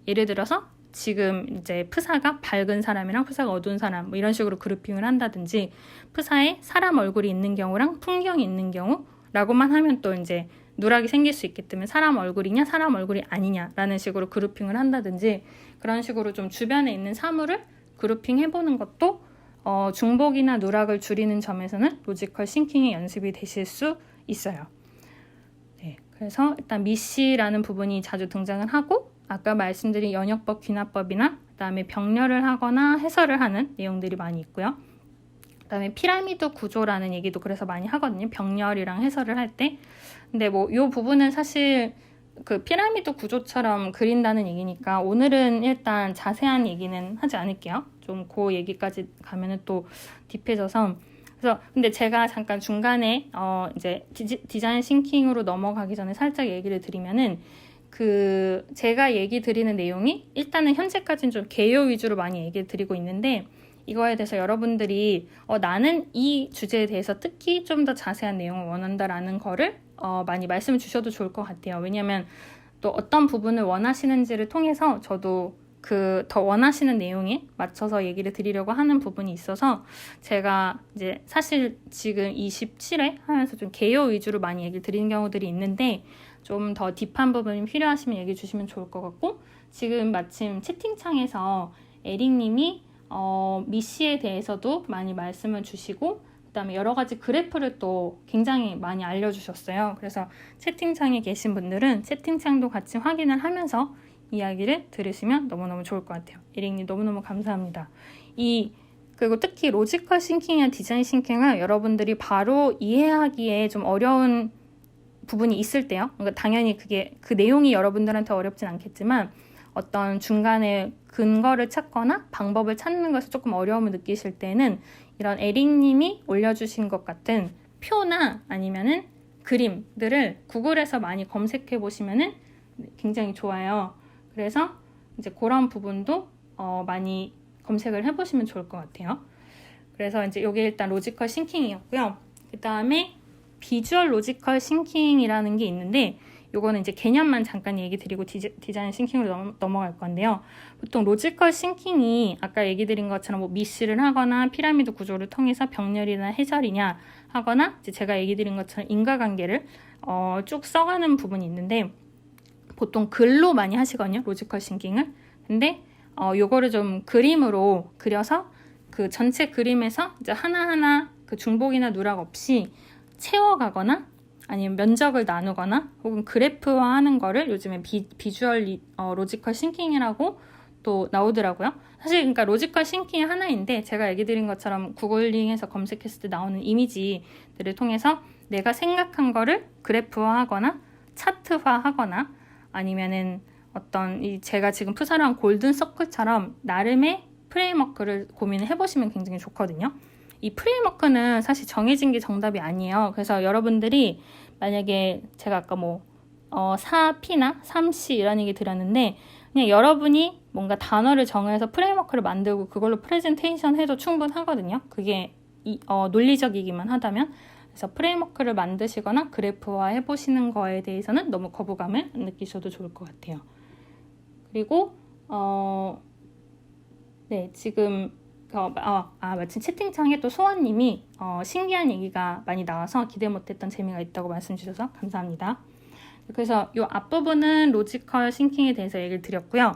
A: 예를 들어서 지금 이제 프사가 밝은 사람이랑 프사가 어두운 사람 뭐 이런 식으로 그룹핑을 한다든지, 프사에 사람 얼굴이 있는 경우랑 풍경이 있는 경우라고만 하면 또 이제 누락이 생길 수 있기 때문에 사람 얼굴이냐 사람 얼굴이 아니냐라는 식으로 그룹핑을 한다든지, 그런 식으로 좀 주변에 있는 사물을 그룹핑 해보는 것도 중복이나 누락을 줄이는 점에서는 로지컬 싱킹의 연습이 되실 수 있어요. 그래서 일단 미시라는 부분이 자주 등장을 하고, 아까 말씀드린 연역법, 귀납법이나 그다음에 병렬을 하거나 해설을 하는 내용들이 많이 있고요. 그다음에 피라미드 구조라는 얘기도 그래서 많이 하거든요. 병렬이랑 해설을 할 때. 근데 뭐 이 부분은 사실 그 피라미드 구조처럼 그린다는 얘기니까 오늘은 일단 자세한 얘기는 하지 않을게요. 좀 그 얘기까지 가면은 또 딥해져서. 그래서 근데 제가 잠깐 중간에 이제 디자인 싱킹으로 넘어가기 전에 살짝 얘기를 드리면은, 제가 얘기 드리는 내용이 일단은 현재까지는 좀 개요 위주로 많이 얘기를 드리고 있는데, 이거에 대해서 여러분들이 나는 이 주제에 대해서 특히 좀 더 자세한 내용을 원한다라는 거를 많이 말씀을 주셔도 좋을 것 같아요. 왜냐하면 또 어떤 부분을 원하시는지를 통해서 저도 더 원하시는 내용에 맞춰서 얘기를 드리려고 하는 부분이 있어서, 제가 이제 사실 지금 27회 하면서 좀 개요 위주로 많이 얘기를 드리는 경우들이 있는데, 좀 더 딥한 부분이 필요하시면 얘기해 주시면 좋을 것 같고, 지금 마침 채팅창에서 에릭님이 미시에 대해서도 많이 말씀을 주시고, 그다음에 여러 가지 그래프를 또 굉장히 많이 알려주셨어요. 그래서 채팅창에 계신 분들은 채팅창도 같이 확인을 하면서 이야기를 들으시면 너무너무 좋을 것 같아요. 에릭님 너무너무 감사합니다. 그리고 특히 로지컬 싱킹이나 디자인 싱킹을 여러분들이 바로 이해하기에 좀 어려운 부분이 있을 때요. 그러니까 당연히 그 내용이 여러분들한테 어렵진 않겠지만, 어떤 중간에 근거를 찾거나 방법을 찾는 것에 조금 어려움을 느끼실 때는 이런 에릭님이 올려주신 것 같은 표나 아니면은 그림들을 구글에서 많이 검색해 보시면은 굉장히 좋아요. 그래서 이제 그런 부분도 많이 검색을 해보시면 좋을 것 같아요. 그래서 이제 이게 일단 로지컬 싱킹이었고요. 그 다음에 비주얼 로지컬 싱킹이라는 게 있는데 요거는 이제 개념만 잠깐 얘기 드리고 디자인 싱킹으로 넘어갈 건데요. 보통 로지컬 싱킹이 아까 얘기 드린 것처럼 뭐 미시를 하거나 피라미드 구조를 통해서 병렬이나 해설이냐 하거나 이제 제가 얘기 드린 것처럼 인과관계를 쭉 써가는 부분이 있는데 보통 글로 많이 하시거든요. 로지컬 싱킹을. 근데 요거를 좀 그림으로 그려서 그 전체 그림에서 이제 하나하나 그 중복이나 누락 없이 채워가거나 아니면 면적을 나누거나 혹은 그래프화하는 거를 요즘에 비주얼 로지컬 싱킹이라고 또 나오더라고요. 사실 그러니까 로지컬 싱킹이 하나인데 제가 얘기 드린 것처럼 구글링에서 검색했을 때 나오는 이미지들을 통해서 내가 생각한 거를 그래프화하거나 차트화하거나 아니면은 어떤 제가 지금 프사한 골든 서클처럼 나름의 프레임워크를 고민을 해보시면 굉장히 좋거든요. 이 프레임워크는 사실 정해진 게 정답이 아니에요. 그래서 여러분들이 만약에 제가 아까 뭐 4P나 3C 이런 얘기 드렸는데 그냥 여러분이 뭔가 단어를 정해서 프레임워크를 만들고 그걸로 프레젠테이션 해도 충분하거든요. 그게 논리적이기만 하다면. 그래서 프레임워크를 만드시거나 그래프화 해보시는 거에 대해서는 너무 거부감을 안 느끼셔도 좋을 것 같아요. 그리고 네, 지금 마침 채팅창에 또 소원님이 신기한 얘기가 많이 나와서 기대 못했던 재미가 있다고 말씀 주셔서 감사합니다. 그래서 이 앞부분은 로지컬 싱킹에 대해서 얘기를 드렸고요.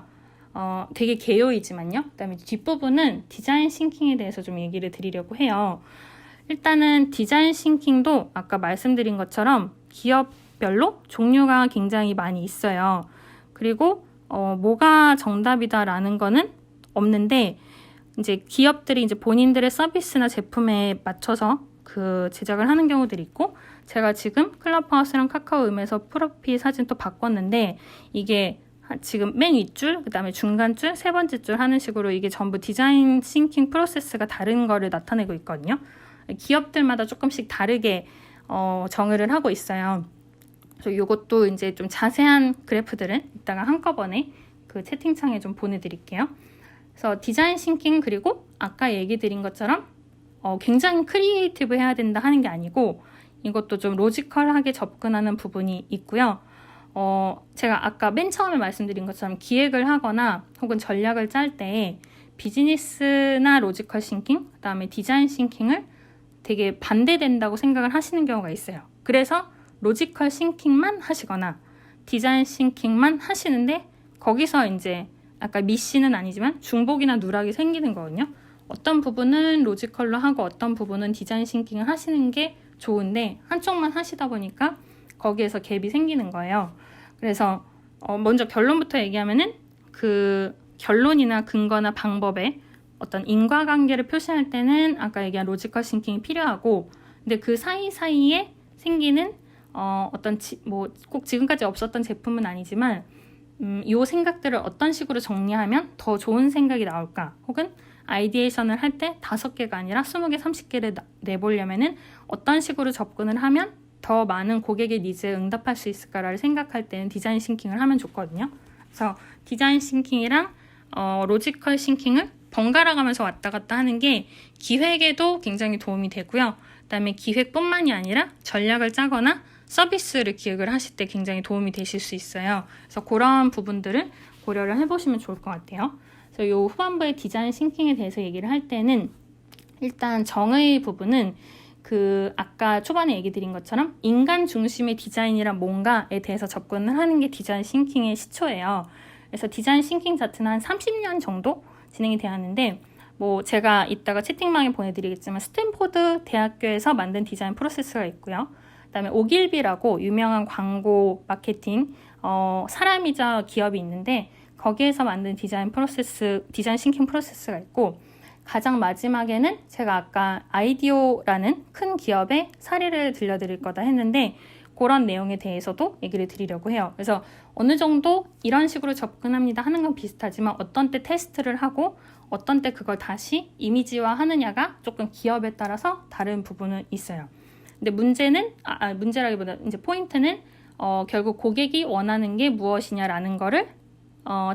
A: 되게 개요이지만요. 그 다음에 뒷부분은 디자인 싱킹에 대해서 좀 얘기를 드리려고 해요. 일단은 디자인 싱킹도 아까 말씀드린 것처럼 기업별로 종류가 굉장히 많이 있어요. 그리고 뭐가 정답이다라는 거는 없는데 이제 기업들이 이제 본인들의 서비스나 제품에 맞춰서 그 제작을 하는 경우들이 있고 제가 지금 클럽하우스랑 카카오음에서 프로필 사진 또 바꿨는데 이게 지금 맨 윗줄, 그 다음에 중간줄, 세 번째 줄 하는 식으로 이게 전부 디자인 싱킹 프로세스가 다른 거를 나타내고 있거든요. 기업들마다 조금씩 다르게 정의를 하고 있어요. 그래서 이것도 이제 좀 자세한 그래프들은 이따가 한꺼번에 그 채팅창에 좀 보내드릴게요. 그래서 디자인 싱킹 그리고 아까 얘기 드린 것처럼 굉장히 크리에이티브 해야 된다 하는 게 아니고 이것도 좀 로지컬하게 접근하는 부분이 있고요. 제가 아까 맨 처음에 말씀드린 것처럼 기획을 하거나 혹은 전략을 짤 때 비즈니스나 로지컬 싱킹, 그 다음에 디자인 싱킹을 되게 반대된다고 생각을 하시는 경우가 있어요. 그래서 로지컬 싱킹만 하시거나 디자인 싱킹만 하시는데 거기서 이제 아까 미시는 아니지만 중복이나 누락이 생기는 거거든요. 어떤 부분은 로지컬로 하고 어떤 부분은 디자인 싱킹을 하시는 게 좋은데 한쪽만 하시다 보니까 거기에서 갭이 생기는 거예요. 그래서 먼저 결론부터 얘기하면은 그 결론이나 근거나 방법에 어떤 인과관계를 표시할 때는 아까 얘기한 로지컬 싱킹이 필요하고 근데 그 사이사이에 생기는 어떤 뭐 꼭 지금까지 없었던 제품은 아니지만 이 생각들을 어떤 식으로 정리하면 더 좋은 생각이 나올까 혹은 아이디에이션을 할 때 5개가 아니라 20개, 30개를 내보려면은 어떤 식으로 접근을 하면 더 많은 고객의 니즈에 응답할 수 있을까를 생각할 때는 디자인 싱킹을 하면 좋거든요. 그래서 디자인 싱킹이랑 로지컬 싱킹을 번갈아 가면서 왔다 갔다 하는 게 기획에도 굉장히 도움이 되고요. 그다음에 기획뿐만이 아니라 전략을 짜거나 서비스를 기획을 하실 때 굉장히 도움이 되실 수 있어요. 그래서 그런 부분들을 고려를 해보시면 좋을 것 같아요. 그래서 이 후반부의 디자인 싱킹에 대해서 얘기를 할 때는 일단 정의 부분은 그 아까 초반에 얘기 드린 것처럼 인간 중심의 디자인이란 뭔가에 대해서 접근을 하는 게 디자인 싱킹의 시초예요. 그래서 디자인 싱킹 자체는 한 30년 정도 진행이 되었는데 뭐 제가 이따가 채팅방에 보내드리겠지만 스탠포드 대학교에서 만든 디자인 프로세스가 있고요. 그다음에 오길비라고 유명한 광고 마케팅 사람이자 기업이 있는데 거기에서 만든 디자인 싱킹 프로세스가 있고 가장 마지막에는 제가 아까 아이디오라는 큰 기업의 사례를 들려드릴 거다 했는데 그런 내용에 대해서도 얘기를 드리려고 해요. 그래서 어느 정도 이런 식으로 접근합니다 하는 건 비슷하지만 어떤 때 테스트를 하고 어떤 때 그걸 다시 이미지화 하느냐가 조금 기업에 따라서 다른 부분은 있어요. 근데 문제라기보다 이제 포인트는 결국 고객이 원하는 게 무엇이냐라는 거를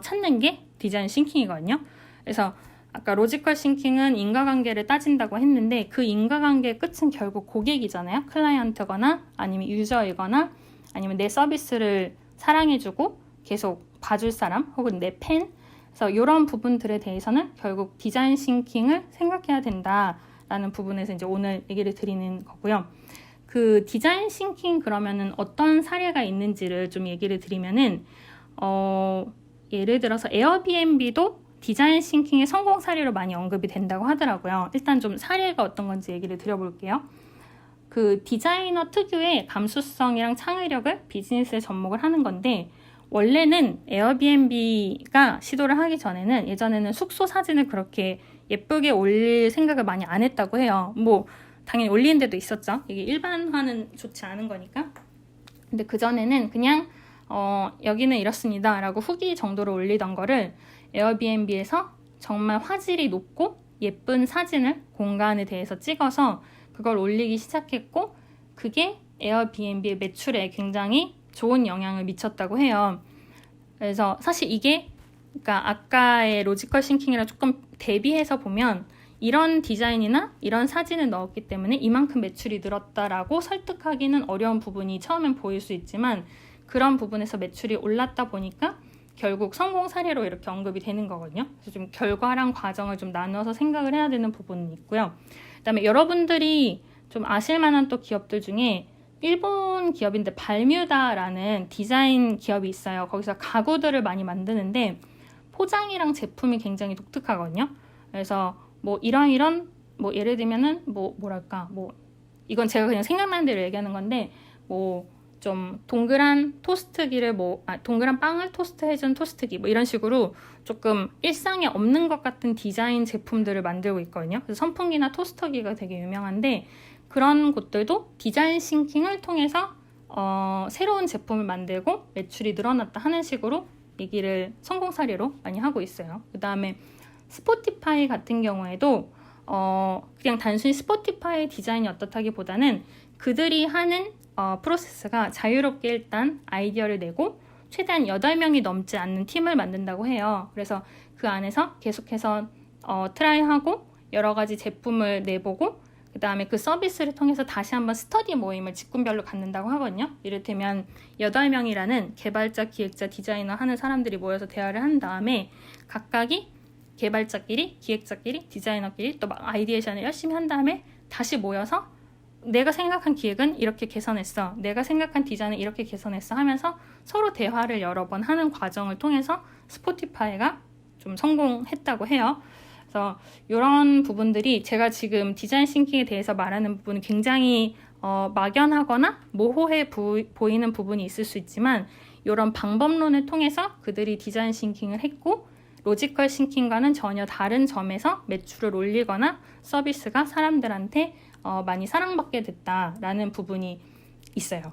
A: 찾는 게 디자인 싱킹이거든요. 그래서 아까 로지컬 싱킹은 인과관계를 따진다고 했는데 그 인과관계의 끝은 결국 고객이잖아요. 클라이언트거나 아니면 유저이거나 아니면 내 서비스를 사랑해주고 계속 봐줄 사람 혹은 내 팬. 그래서 이런 부분들에 대해서는 결국 디자인 싱킹을 생각해야 된다라는 부분에서 이제 오늘 얘기를 드리는 거고요. 그 디자인 싱킹 그러면은 어떤 사례가 있는지를 좀 얘기를 드리면은 예를 들어서 에어비앤비도 디자인 싱킹의 성공 사례로 많이 언급이 된다고 하더라고요. 일단 좀 사례가 어떤 건지 얘기를 드려볼게요. 그 디자이너 특유의 감수성이랑 창의력을 비즈니스에 접목을 하는 건데 원래는 에어비앤비가 시도를 하기 전에는 예전에는 숙소 사진을 그렇게 예쁘게 올릴 생각을 많이 안 했다고 해요. 뭐 당연히 올리는 데도 있었죠. 이게 일반화는 좋지 않은 거니까. 근데 그전에는 그냥 여기는 이렇습니다 라고 후기 정도로 올리던 거를 에어비앤비에서 정말 화질이 높고 예쁜 사진을 공간에 대해서 찍어서 그걸 올리기 시작했고 그게 에어비앤비의 매출에 굉장히 좋은 영향을 미쳤다고 해요. 그래서 사실 이게 그러니까 아까의 로지컬 싱킹이랑 조금 대비해서 보면 이런 디자인이나 이런 사진을 넣었기 때문에 이만큼 매출이 늘었다라고 설득하기는 어려운 부분이 처음엔 보일 수 있지만 그런 부분에서 매출이 올랐다 보니까 결국 성공 사례로 이렇게 언급이 되는 거거든요. 그래서 좀 결과랑 과정을 좀 나눠서 생각을 해야 되는 부분이 있고요. 그다음에 여러분들이 좀 아실 만한 또 기업들 중에 일본 기업인데 발뮤다라는 디자인 기업이 있어요. 거기서 가구들을 많이 만드는데 포장이랑 제품이 굉장히 독특하거든요. 그래서 뭐 이런 뭐 예를 들면은 뭐랄까 이건 제가 그냥 생각나는 대로 얘기하는 건데 뭐 좀 동그란 토스트기를 동그란 빵을 토스트해준 토스트기 뭐 이런 식으로 조금 일상에 없는 것 같은 디자인 제품들을 만들고 있거든요. 그래서 선풍기나 토스터기가 되게 유명한데 그런 곳들도 디자인 싱킹을 통해서 새로운 제품을 만들고 매출이 늘어났다 하는 식으로 얘기를 성공 사례로 많이 하고 있어요. 그 다음에 스포티파이 같은 경우에도 그냥 단순히 스포티파이 디자인이 어떻다기보다는 그들이 하는 프로세스가 자유롭게 일단 아이디어를 내고 최대한 8명이 넘지 않는 팀을 만든다고 해요. 그래서 그 안에서 계속해서 트라이하고 여러 가지 제품을 내보고 그 다음에 그 서비스를 통해서 다시 한번 스터디 모임을 직군별로 갖는다고 하거든요. 이를테면 8명이라는 개발자, 기획자, 디자이너 하는 사람들이 모여서 대화를 한 다음에 각각이 개발자끼리, 기획자끼리, 디자이너끼리 또 막 아이디에이션을 열심히 한 다음에 다시 모여서 내가 생각한 기획은 이렇게 개선했어. 내가 생각한 디자인은 이렇게 개선했어 하면서 서로 대화를 여러 번 하는 과정을 통해서 스포티파이가 좀 성공했다고 해요. 그래서 이런 부분들이 제가 지금 디자인 싱킹에 대해서 말하는 부분은 굉장히 막연하거나 모호해 보이는 부분이 있을 수 있지만 이런 방법론을 통해서 그들이 디자인 싱킹을 했고 로지컬 싱킹과는 전혀 다른 점에서 매출을 올리거나 서비스가 사람들한테 많이 사랑받게 됐다라는 부분이 있어요.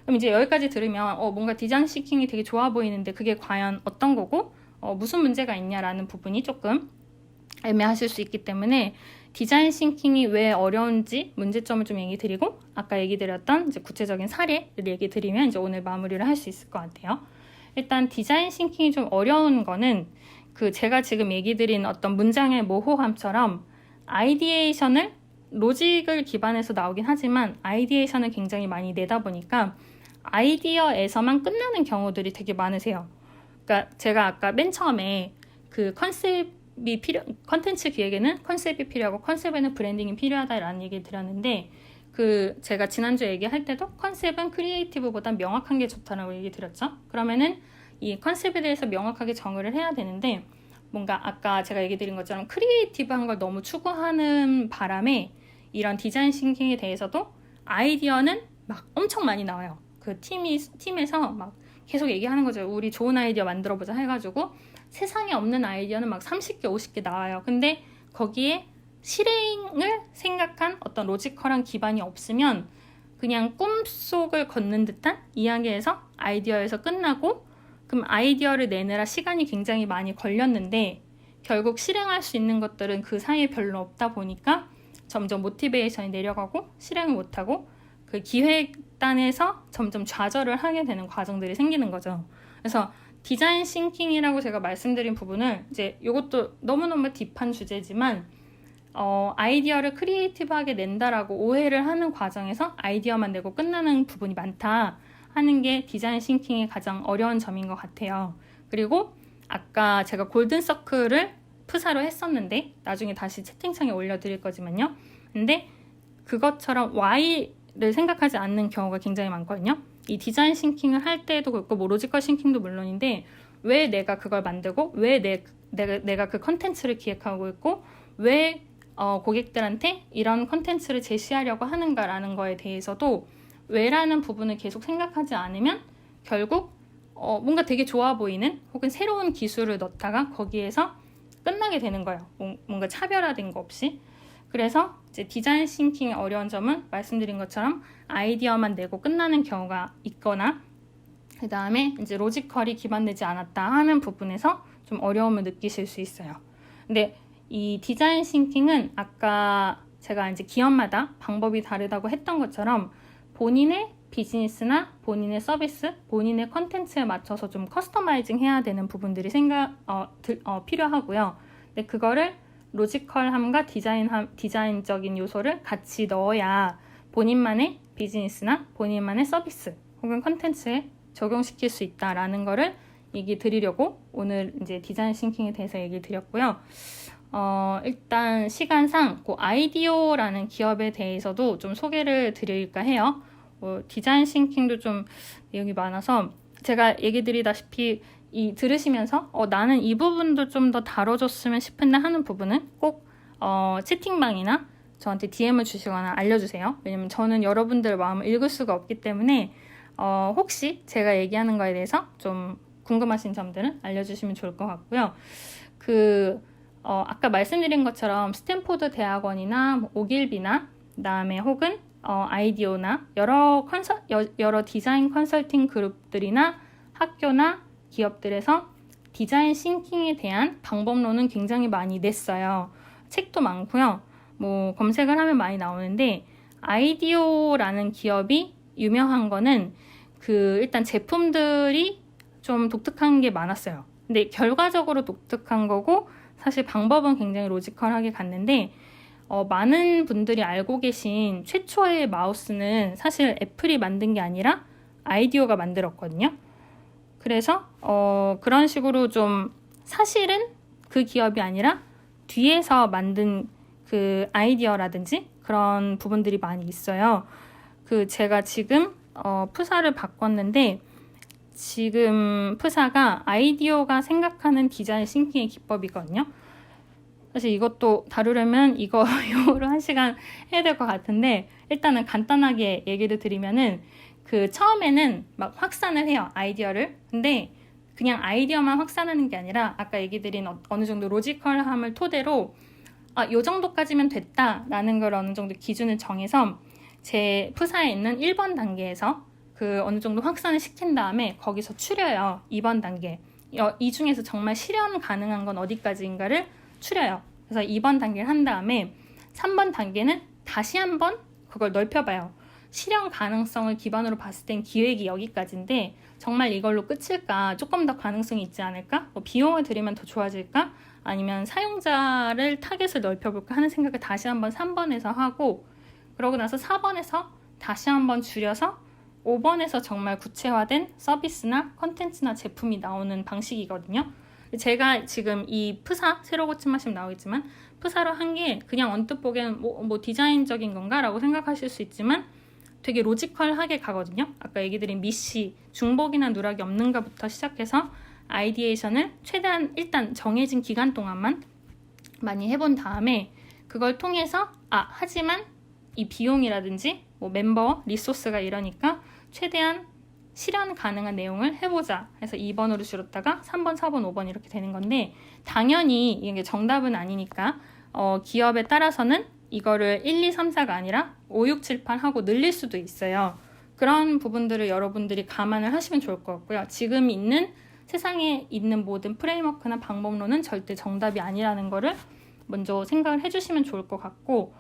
A: 그럼 이제 여기까지 들으면 뭔가 디자인 싱킹이 되게 좋아 보이는데 그게 과연 어떤 거고 무슨 문제가 있냐라는 부분이 조금 애매하실 수 있기 때문에 디자인 싱킹이 왜 어려운지 문제점을 좀 얘기 드리고 아까 얘기 드렸던 이제 구체적인 사례를 얘기 드리면 이제 오늘 마무리를 할 수 있을 것 같아요. 일단 디자인 싱킹이 좀 어려운 거는 제가 지금 얘기 드린 어떤 문장의 모호함처럼 아이디에이션을 로직을 기반해서 나오긴 하지만 아이디에이션을 굉장히 많이 내다 보니까 아이디어에서만 끝나는 경우들이 되게 많으세요. 그러니까 제가 아까 맨 처음에 컨텐츠 기획에는 컨셉이 필요하고 컨셉에는 브랜딩이 필요하다라는 얘기를 드렸는데 제가 지난주에 얘기할 때도 컨셉은 크리에이티브보다 명확한 게 좋다라고 얘기 드렸죠. 그러면은 이 컨셉에 대해서 명확하게 정의를 해야 되는데 뭔가 아까 제가 얘기 드린 것처럼 크리에이티브한 걸 너무 추구하는 바람에 이런 디자인 싱킹에 대해서도 아이디어는 막 엄청 많이 나와요. 그 팀에서 막 계속 얘기하는 거죠. 우리 좋은 아이디어 만들어보자 해가지고 세상에 없는 아이디어는 막 30개, 50개 나와요. 근데 거기에 실행을 생각한 어떤 로지컬한 기반이 없으면 그냥 꿈속을 걷는 듯한 이야기에서 아이디어에서 끝나고 그럼 아이디어를 내느라 시간이 굉장히 많이 걸렸는데 결국 실행할 수 있는 것들은 그 사이에 별로 없다 보니까 점점 모티베이션이 내려가고 실행을 못하고 그 기획단에서 점점 좌절을 하게 되는 과정들이 생기는 거죠. 그래서 디자인 싱킹이라고 제가 말씀드린 부분을 이제 이것도 너무너무 딥한 주제지만 아이디어를 크리에이티브하게 낸다라고 오해를 하는 과정에서 아이디어만 내고 끝나는 부분이 많다 하는 게 디자인 싱킹의 가장 어려운 점인 것 같아요. 그리고 아까 제가 골든 서클을 프사로 했었는데 나중에 다시 채팅창에 올려드릴 거지만요. 근데 그것처럼 Y를 생각하지 않는 경우가 굉장히 많거든요. 이 디자인 싱킹을 할 때도 그렇고 뭐 로지컬 싱킹도 물론인데 왜 내가 그걸 만들고 왜 내가 그 컨텐츠를 기획하고 있고 왜 고객들한테 이런 컨텐츠를 제시하려고 하는가라는 거에 대해서도 왜라는 부분을 계속 생각하지 않으면 결국 뭔가 되게 좋아 보이는 혹은 새로운 기술을 넣다가 거기에서 끝나게 되는 거예요. 뭔가 차별화된 거 없이. 그래서 이제 디자인 싱킹의 어려운 점은 말씀드린 것처럼 아이디어만 내고 끝나는 경우가 있거나 그 다음에 이제 로지컬이 기반되지 않았다 하는 부분에서 좀 어려움을 느끼실 수 있어요. 근데 이 디자인 싱킹은 아까 제가 이제 기업마다 방법이 다르다고 했던 것처럼 본인의 비즈니스나 본인의 서비스, 본인의 컨텐츠에 맞춰서 좀 커스터마이징 해야 되는 부분들이 필요하고요. 근데 그거를 로지컬함과 디자인적인 요소를 같이 넣어야 본인만의 비즈니스나 본인만의 서비스 혹은 컨텐츠에 적용시킬 수 있다라는 거를 얘기 드리려고 오늘 이제 디자인 싱킹에 대해서 얘기 드렸고요. 일단 시간상 그 아이디오라는 기업에 대해서도 좀 소개를 드릴까 해요. 디자인 싱킹도 좀 내용이 많아서 제가 얘기 드리다시피 들으시면서 나는 이 부분도 좀 더 다뤄줬으면 싶은데 하는 부분은 꼭 채팅방이나 저한테 DM을 주시거나 알려주세요. 왜냐면 저는 여러분들 마음을 읽을 수가 없기 때문에 혹시 제가 얘기하는 거에 대해서 좀 궁금하신 점들은 알려주시면 좋을 것 같고요. 아까 말씀드린 것처럼 스탠포드 대학원이나 오길비나 그다음에 혹은 아이디오나 여러 디자인 컨설팅 그룹들이나 학교나 기업들에서 디자인 싱킹에 대한 방법론은 굉장히 많이 냈어요. 책도 많고요. 뭐 검색을 하면 많이 나오는데 아이디오라는 기업이 유명한 거는 일단 제품들이 좀 독특한 게 많았어요. 근데 결과적으로 독특한 거고 사실 방법은 굉장히 로지컬하게 갔는데 많은 분들이 알고 계신 최초의 마우스는 사실 애플이 만든 게 아니라 아이디오가 만들었거든요. 그래서 그런 식으로 좀 사실은 그 기업이 아니라 뒤에서 만든 그 아이디어라든지 그런 부분들이 많이 있어요. 제가 지금 프사를 바꿨는데 지금 프사가 아이디어가 생각하는 디자인 싱킹의 기법이거든요. 사실 이것도 다루려면 이거로 1시간 해야 될 것 같은데 일단은 간단하게 얘기를 드리면은 처음에는 막 확산을 해요, 아이디어를. 근데 그냥 아이디어만 확산하는 게 아니라 아까 얘기 드린 어느 정도 로지컬함을 토대로 요 정도까지면 됐다라는 걸 어느 정도 기준을 정해서 제 프사에 있는 1번 단계에서 어느 정도 확산을 시킨 다음에 거기서 추려요. 2번 단계. 이 중에서 정말 실현 가능한 건 어디까지인가를 추려요. 그래서 2번 단계를 한 다음에 3번 단계는 다시 한번 그걸 넓혀봐요. 실현 가능성을 기반으로 봤을 땐 기획이 여기까지인데 정말 이걸로 끝일까? 조금 더 가능성이 있지 않을까? 비용을 들이면 더 좋아질까? 아니면 사용자를 타겟을 넓혀볼까 하는 생각을 다시 한번 3번에서 하고 그러고 나서 4번에서 다시 한번 줄여서 5번에서 정말 구체화된 서비스나 컨텐츠나 제품이 나오는 방식이거든요. 제가 지금 이 프사, 새로 고침하시면 나오겠지만 프사로 한 게 그냥 언뜻 보기에는 뭐 디자인적인 건가? 라고 생각하실 수 있지만 되게 로지컬하게 가거든요. 아까 얘기 드린 미시, 중복이나 누락이 없는가부터 시작해서 아이디에이션을 최대한 일단 정해진 기간 동안만 많이 해본 다음에 그걸 통해서 하지만 이 비용이라든지 뭐 멤버, 리소스가 이러니까 최대한 실현 가능한 내용을 해보자 해서 2번으로 줄였다가 3번, 4번, 5번 이렇게 되는 건데 당연히 이게 정답은 아니니까 기업에 따라서는 이거를 1, 2, 3, 4가 아니라 5, 6, 7, 8 하고 늘릴 수도 있어요. 그런 부분들을 여러분들이 감안을 하시면 좋을 것 같고요. 지금 있는 세상에 있는 모든 프레임워크나 방법론은 절대 정답이 아니라는 거를 먼저 생각을 해주시면 좋을 것 같고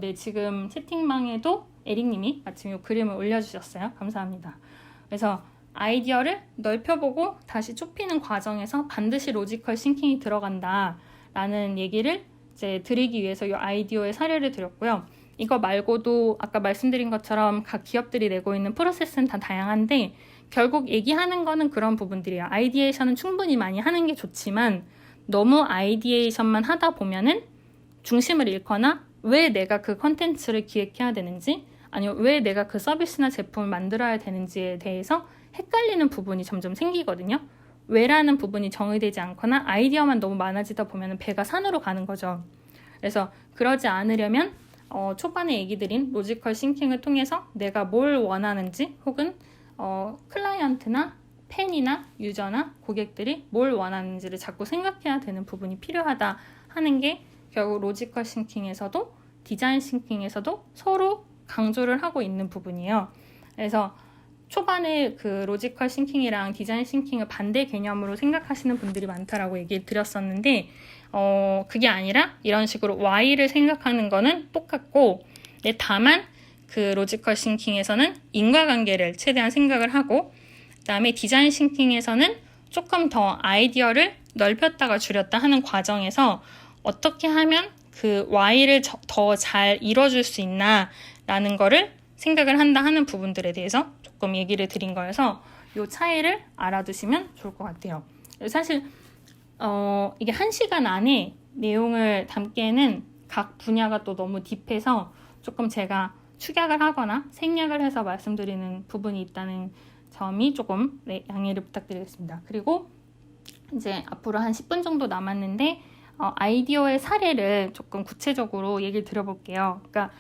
A: 네, 지금 채팅방에도 에릭님이 마침 이 그림을 올려주셨어요. 감사합니다. 그래서 아이디어를 넓혀보고 다시 좁히는 과정에서 반드시 로지컬 싱킹이 들어간다라는 얘기를 이제 드리기 위해서 이 아이디어의 사례를 드렸고요. 이거 말고도 아까 말씀드린 것처럼 각 기업들이 내고 있는 프로세스는 다 다양한데 결국 얘기하는 거는 그런 부분들이에요. 아이디에이션은 충분히 많이 하는 게 좋지만 너무 아이디에이션만 하다 보면은 중심을 잃거나 왜 내가 그 컨텐츠를 기획해야 되는지 아니면 왜 내가 그 서비스나 제품을 만들어야 되는지에 대해서 헷갈리는 부분이 점점 생기거든요. 왜라는 부분이 정의되지 않거나 아이디어만 너무 많아지다 보면 배가 산으로 가는 거죠. 그래서 그러지 않으려면 초반에 얘기 드린 로지컬 싱킹을 통해서 내가 뭘 원하는지 혹은 클라이언트나 팬이나 유저나 고객들이 뭘 원하는지를 자꾸 생각해야 되는 부분이 필요하다 하는 게 결국 로지컬 싱킹에서도 디자인 싱킹에서도 서로 강조를 하고 있는 부분이에요. 그래서 초반에 그 로지컬 싱킹이랑 디자인 싱킹을 반대 개념으로 생각하시는 분들이 많다라고 얘기를 드렸었는데 그게 아니라 이런 식으로 Y를 생각하는 거는 똑같고 다만 그 로지컬 싱킹에서는 인과관계를 최대한 생각을 하고 그다음에 디자인 싱킹에서는 조금 더 아이디어를 넓혔다가 줄였다 하는 과정에서 어떻게 하면 그 Y를 더 잘 이뤄줄 수 있나 라는 거를 생각을 한다 하는 부분들에 대해서 조금 얘기를 드린 거여서 이 차이를 알아두시면 좋을 것 같아요. 사실 이게 1시간 안에 내용을 담기에는 각 분야가 또 너무 딥해서 조금 제가 축약을 하거나 생략을 해서 말씀드리는 부분이 있다는 점이 조금 양해를 부탁드리겠습니다. 그리고 이제 앞으로 한 10분 정도 남았는데 아이디어의 사례를 조금 구체적으로 얘기를 드려볼게요. 그러니까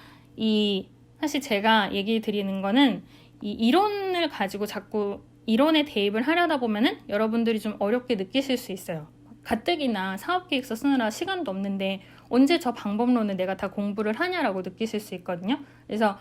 A: 사실 제가 얘기 드리는 거는 이 이론을 가지고 자꾸 이론에 대입을 하려다 보면은 여러분들이 좀 어렵게 느끼실 수 있어요. 가뜩이나 사업계획서 쓰느라 시간도 없는데 언제 저 방법론을 내가 다 공부를 하냐라고 느끼실 수 있거든요. 그래서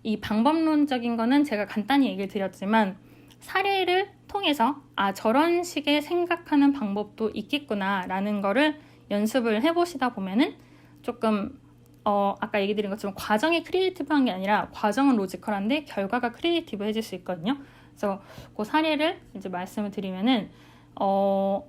A: 이 방법론적인 거는 제가 간단히 얘기를 드렸지만 사례를 통해서 저런 식의 생각하는 방법도 있겠구나 라는 거를 연습을 해보시다 보면은 조금 아까 얘기 드린 것처럼 과정이 크리에이티브한 게 아니라 과정은 로지컬한데 결과가 크리에이티브해질 수 있거든요. 그래서 그 사례를 이제 말씀을 드리면은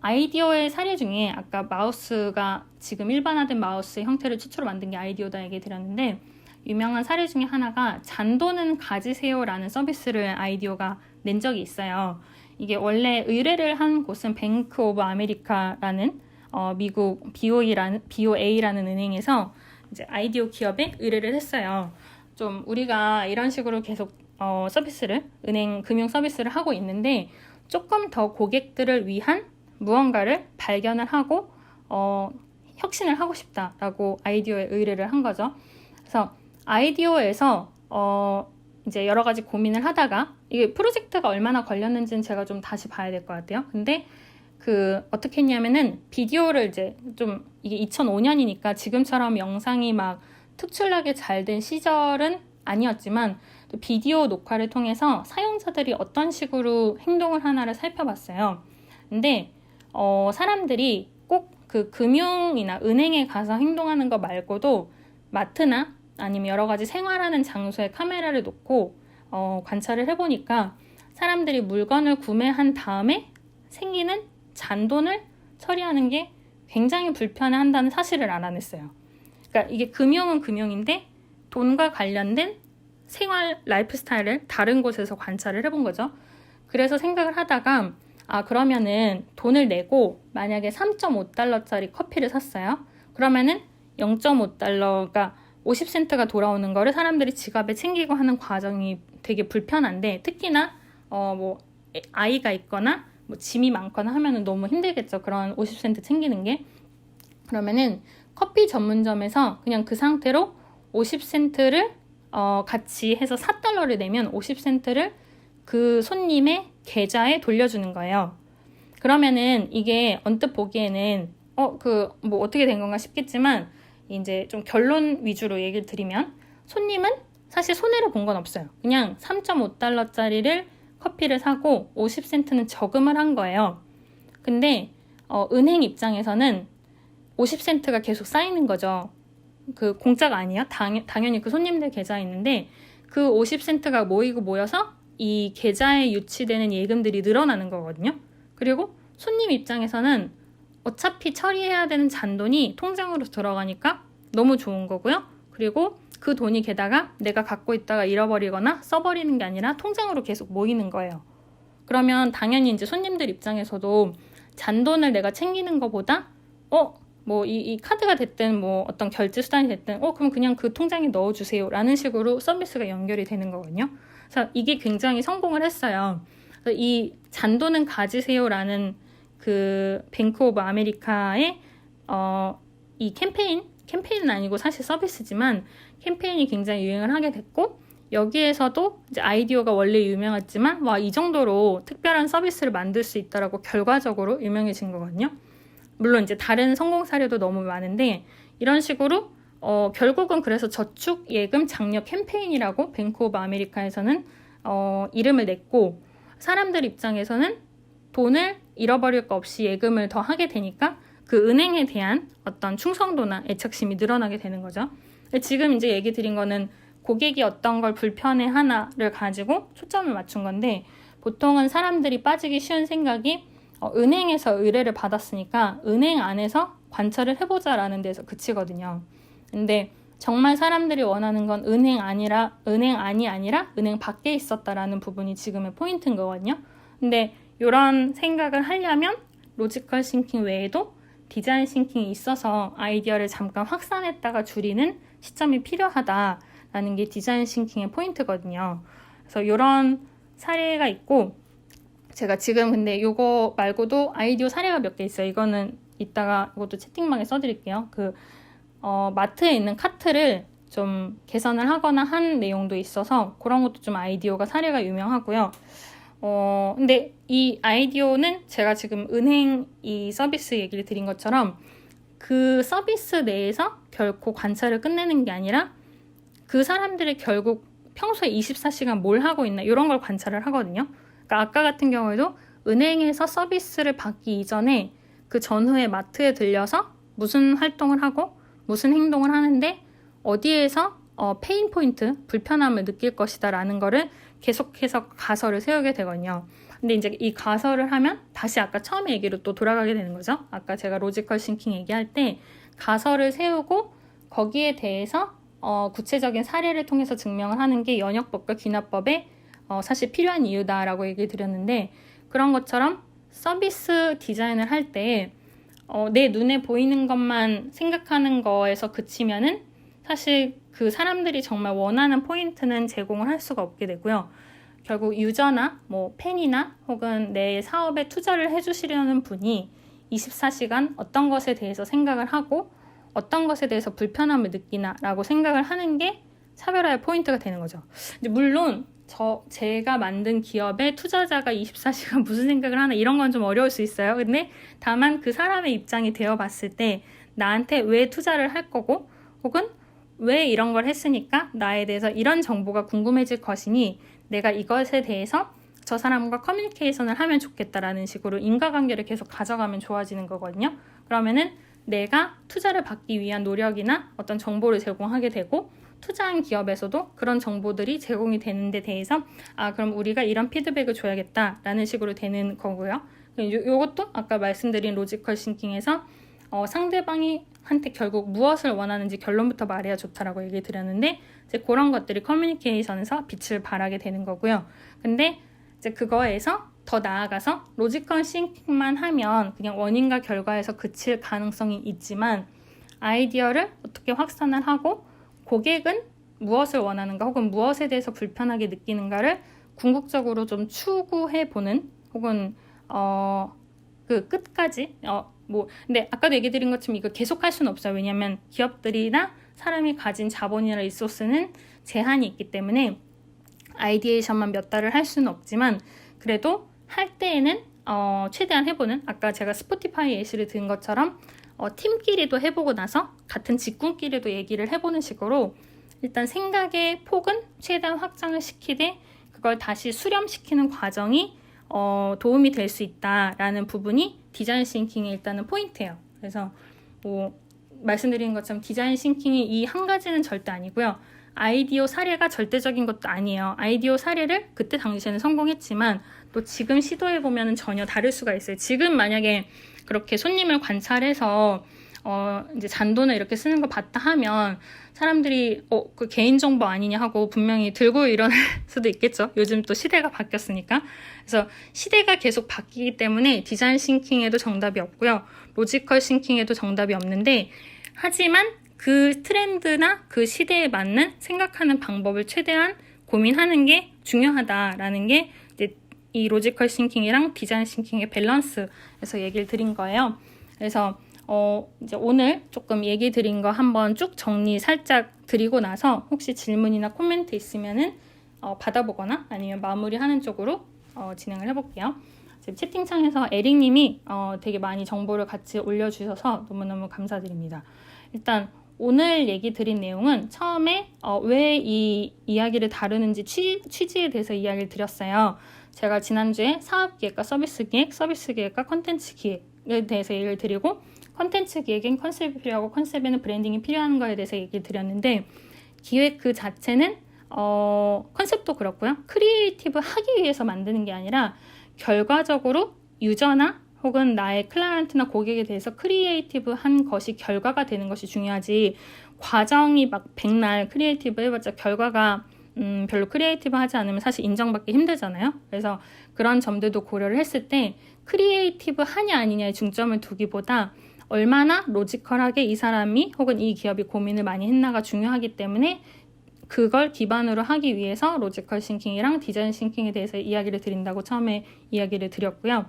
A: 아이디어의 사례 중에 아까 마우스가 지금 일반화된 마우스의 형태를 최초로 만든 게 아이디어다 얘기 드렸는데 유명한 사례 중에 하나가 잔돈은 가지세요라는 서비스를 아이디어가 낸 적이 있어요. 이게 원래 의뢰를 한 곳은 뱅크 오브 아메리카라는 미국 BOA라는 은행에서 이제 아이디어 기업에 의뢰를 했어요. 좀 우리가 이런 식으로 계속 은행 금융 서비스를 하고 있는데 조금 더 고객들을 위한 무언가를 발견을 하고 혁신을 하고 싶다라고 아이디어에 의뢰를 한 거죠. 그래서 아이디어에서 이제 여러 가지 고민을 하다가 이게 프로젝트가 얼마나 걸렸는지는 제가 좀 다시 봐야 될 것 같아요. 근데 어떻게 했냐면은 비디오를 이제 좀 이게 2005년이니까 지금처럼 영상이 막 특출나게 잘 된 시절은 아니었지만 또 비디오 녹화를 통해서 사용자들이 어떤 식으로 행동을 하나를 살펴봤어요. 근데 사람들이 꼭 그 금융이나 은행에 가서 행동하는 거 말고도 마트나 아니면 여러 가지 생활하는 장소에 카메라를 놓고 관찰을 해보니까 사람들이 물건을 구매한 다음에 생기는 잔돈을 처리하는 게 굉장히 불편해한다는 사실을 알아냈어요. 그러니까 이게 금융은 금융인데 돈과 관련된 생활 라이프 스타일을 다른 곳에서 관찰을 해본 거죠. 그래서 생각을 하다가 그러면은 돈을 내고 만약에 3.5달러짜리 커피를 샀어요. 그러면은 0.5달러가 50센트가 돌아오는 거를 사람들이 지갑에 챙기고 하는 과정이 되게 불편한데 특히나 뭐 아이가 있거나 뭐 짐이 많거나 하면은 너무 힘들겠죠. 그런 50센트 챙기는 게. 그러면은 커피 전문점에서 그냥 그 상태로 50센트를 같이 해서 4달러를 내면 50센트를 그 손님의 계좌에 돌려주는 거예요. 그러면은 이게 언뜻 보기에는 뭐 어떻게 된 건가 싶겠지만 이제 좀 결론 위주로 얘기를 드리면 손님은 사실 손해를 본 건 없어요. 그냥 3.5달러짜리를 커피를 사고 50센트는 저금을 한 거예요. 근데 은행 입장에서는 50센트가 계속 쌓이는 거죠. 그 공짜가 아니에요. 당연히 그 손님들 계좌에 있는데 그 50센트가 모여서 이 계좌에 유치되는 예금들이 늘어나는 거거든요. 그리고 손님 입장에서는 어차피 처리해야 되는 잔돈이 통장으로 들어가니까 너무 좋은 거고요. 그리고 그 돈이 게다가 내가 갖고 있다가 잃어버리거나 써버리는 게 아니라 통장으로 계속 모이는 거예요. 그러면 당연히 이제 손님들 입장에서도 잔돈을 내가 챙기는 것보다 뭐 이 카드가 됐든 뭐 어떤 결제 수단이 됐든 그럼 그냥 그 통장에 넣어주세요 라는 식으로 서비스가 연결이 되는 거거든요. 그래서 이게 굉장히 성공을 했어요. 그래서 이 잔돈은 가지세요 라는 그 뱅크 오브 아메리카의 이 캠페인은 아니고 사실 서비스지만 캠페인이 굉장히 유행을 하게 됐고, 여기에서도 이제 아이디어가 원래 유명했지만 와, 이 정도로 특별한 서비스를 만들 수 있다라고 결과적으로 유명해진 거거든요. 물론 이제 다른 성공 사례도 너무 많은데 이런 식으로 결국은 그래서 저축 예금 장려 캠페인이라고 뱅크 오브 아메리카에서는 이름을 냈고, 사람들 입장에서는 돈을 잃어버릴 거 없이 예금을 더 하게 되니까 그 은행에 대한 어떤 충성도나 애착심이 늘어나게 되는 거죠. 지금 이제 얘기 드린 거는 고객이 어떤 걸 불편해 하나를 가지고 초점을 맞춘 건데, 보통은 사람들이 빠지기 쉬운 생각이 은행에서 의뢰를 받았으니까 은행 안에서 관찰을 해보자라는 데서 그치거든요. 근데 정말 사람들이 원하는 건 은행이 아니라 은행 밖에 있었다라는 부분이 지금의 포인트인 거거든요. 근데 이런 생각을 하려면 로지컬 싱킹 외에도 디자인 싱킹이 있어서 아이디어를 잠깐 확산했다가 줄이는 시점이 필요하다라는 게 디자인 싱킹의 포인트거든요. 그래서 이런 사례가 있고, 제가 지금 근데 이거 말고도 아이디어 사례가 몇 개 있어요. 이거는 이따가 이것도 채팅방에 써드릴게요. 마트에 있는 카트를 좀 개선을 하거나 한 내용도 있어서 그런 것도 좀 아이디어가 사례가 유명하고요. 근데 이 아이디어는 제가 지금 은행 이 서비스 얘기를 드린 것처럼 그 서비스 내에서 결코 관찰을 끝내는 게 아니라 그 사람들이 결국 평소에 24시간 뭘 하고 있나 이런 걸 관찰을 하거든요. 그러니까 아까 같은 경우에도 은행에서 서비스를 받기 이전에 그 전후에 마트에 들려서 무슨 활동을 하고 무슨 행동을 하는데 어디에서 페인 포인트, 불편함을 느낄 것이다 라는 거를 계속해서 가설을 세우게 되거든요. 근데 이제 이 가설을 하면 다시 아까 처음에 얘기로 또 돌아가게 되는 거죠. 아까 제가 로지컬 싱킹 얘기할 때 가설을 세우고 거기에 대해서 구체적인 사례를 통해서 증명을 하는 게 연역법과 귀납법에 사실 필요한 이유다라고 얘기 드렸는데, 그런 것처럼 서비스 디자인을 할 때 내 눈에 보이는 것만 생각하는 거에서 그치면은 사실 그 사람들이 정말 원하는 포인트는 제공을 할 수가 없게 되고요. 결국 유저나 뭐 팬이나 혹은 내 사업에 투자를 해주시려는 분이 24시간 어떤 것에 대해서 생각을 하고 어떤 것에 대해서 불편함을 느끼나 라고 생각을 하는 게 차별화의 포인트가 되는 거죠. 이제 물론 제가 만든 기업에 투자자가 24시간 무슨 생각을 하나 이런 건 좀 어려울 수 있어요. 근데 다만 그 사람의 입장이 되어 봤을 때 나한테 왜 투자를 할 거고 혹은 왜 이런 걸 했으니까 나에 대해서 이런 정보가 궁금해질 것이니 내가 이것에 대해서 저 사람과 커뮤니케이션을 하면 좋겠다라는 식으로 인과관계를 계속 가져가면 좋아지는 거거든요. 그러면은 내가 투자를 받기 위한 노력이나 어떤 정보를 제공하게 되고, 투자한 기업에서도 그런 정보들이 제공이 되는 데 대해서 그럼 우리가 이런 피드백을 줘야겠다라는 식으로 되는 거고요. 요것도 아까 말씀드린 로지컬 싱킹에서 상대방이 한테 결국 무엇을 원하는지 결론부터 말해야 좋다라고 얘기 드렸는데, 이제 그런 것들이 커뮤니케이션에서 빛을 발하게 되는 거고요. 근데 이제 그거에서 더 나아가서 로지컬 싱킹만 하면 그냥 원인과 결과에서 그칠 가능성이 있지만, 아이디어를 어떻게 확산을 하고 고객은 무엇을 원하는가 혹은 무엇에 대해서 불편하게 느끼는가를 궁극적으로 좀 추구해보는 혹은 그 끝까지 근데 아까도 얘기 드린 것처럼 이거 계속 할 수는 없어요. 왜냐하면 기업들이나 사람이 가진 자본이나 리소스는 제한이 있기 때문에 아이디에이션만 몇 달을 할 수는 없지만, 그래도 할 때에는 최대한 해보는, 아까 제가 스포티파이 예시를 든 것처럼 팀끼리도 해보고 나서 같은 직군끼리도 얘기를 해보는 식으로 일단 생각의 폭은 최대한 확장을 시키되 그걸 다시 수렴시키는 과정이 도움이 될 수 있다라는 부분이 디자인 싱킹의 일단은 포인트예요. 그래서 말씀드린 것처럼 디자인 싱킹이 이 한 가지는 절대 아니고요. 아이디어 사례가 절대적인 것도 아니에요. 아이디어 사례를 그때 당시에는 성공했지만 또 지금 시도해보면 전혀 다를 수가 있어요. 지금 만약에 그렇게 손님을 관찰해서 이제 잔돈을 이렇게 쓰는 거 봤다 하면 사람들이 그 개인정보 아니냐 하고 분명히 들고 일어날 수도 있겠죠. 요즘 또 시대가 바뀌었으니까. 그래서 시대가 계속 바뀌기 때문에 디자인 싱킹에도 정답이 없고요. 로지컬 싱킹에도 정답이 없는데, 하지만 그 트렌드나 그 시대에 맞는 생각하는 방법을 최대한 고민하는 게 중요하다라는 게 이제 이 로지컬 싱킹이랑 디자인 싱킹의 밸런스에서 얘기를 드린 거예요. 그래서 이제 오늘 조금 얘기 드린 거 한번 쭉 정리 살짝 드리고 나서 혹시 질문이나 코멘트 있으면은 받아보거나 아니면 마무리하는 쪽으로 진행을 해볼게요. 지금 채팅창에서 에릭님이 되게 많이 정보를 같이 올려주셔서 너무너무 감사드립니다. 일단 오늘 얘기 드린 내용은 처음에 왜 이 이야기를 다루는지 취지에 대해서 이야기를 드렸어요. 제가 지난주에 사업기획과 서비스기획, 서비스기획과 컨텐츠 기획에 대해서 얘기를 드리고, 컨텐츠 기획엔 컨셉이 필요하고 컨셉에는 브랜딩이 필요한 거에 대해서 얘기를 드렸는데, 기획 그 자체는 컨셉도 그렇고요. 크리에이티브 하기 위해서 만드는 게 아니라 결과적으로 유저나 혹은 나의 클라이언트나 고객에 대해서 크리에이티브한 것이 결과가 되는 것이 중요하지, 과정이 막 백날 크리에이티브 해봤자 결과가 별로 크리에이티브하지 않으면 사실 인정받기 힘들잖아요. 그래서 그런 점들도 고려를 했을 때 크리에이티브하냐 아니냐에 중점을 두기보다 얼마나 로지컬하게 이 사람이 혹은 이 기업이 고민을 많이 했나가 중요하기 때문에 그걸 기반으로 하기 위해서 로지컬 싱킹이랑 디자인 싱킹에 대해서 이야기를 드린다고 처음에 이야기를 드렸고요.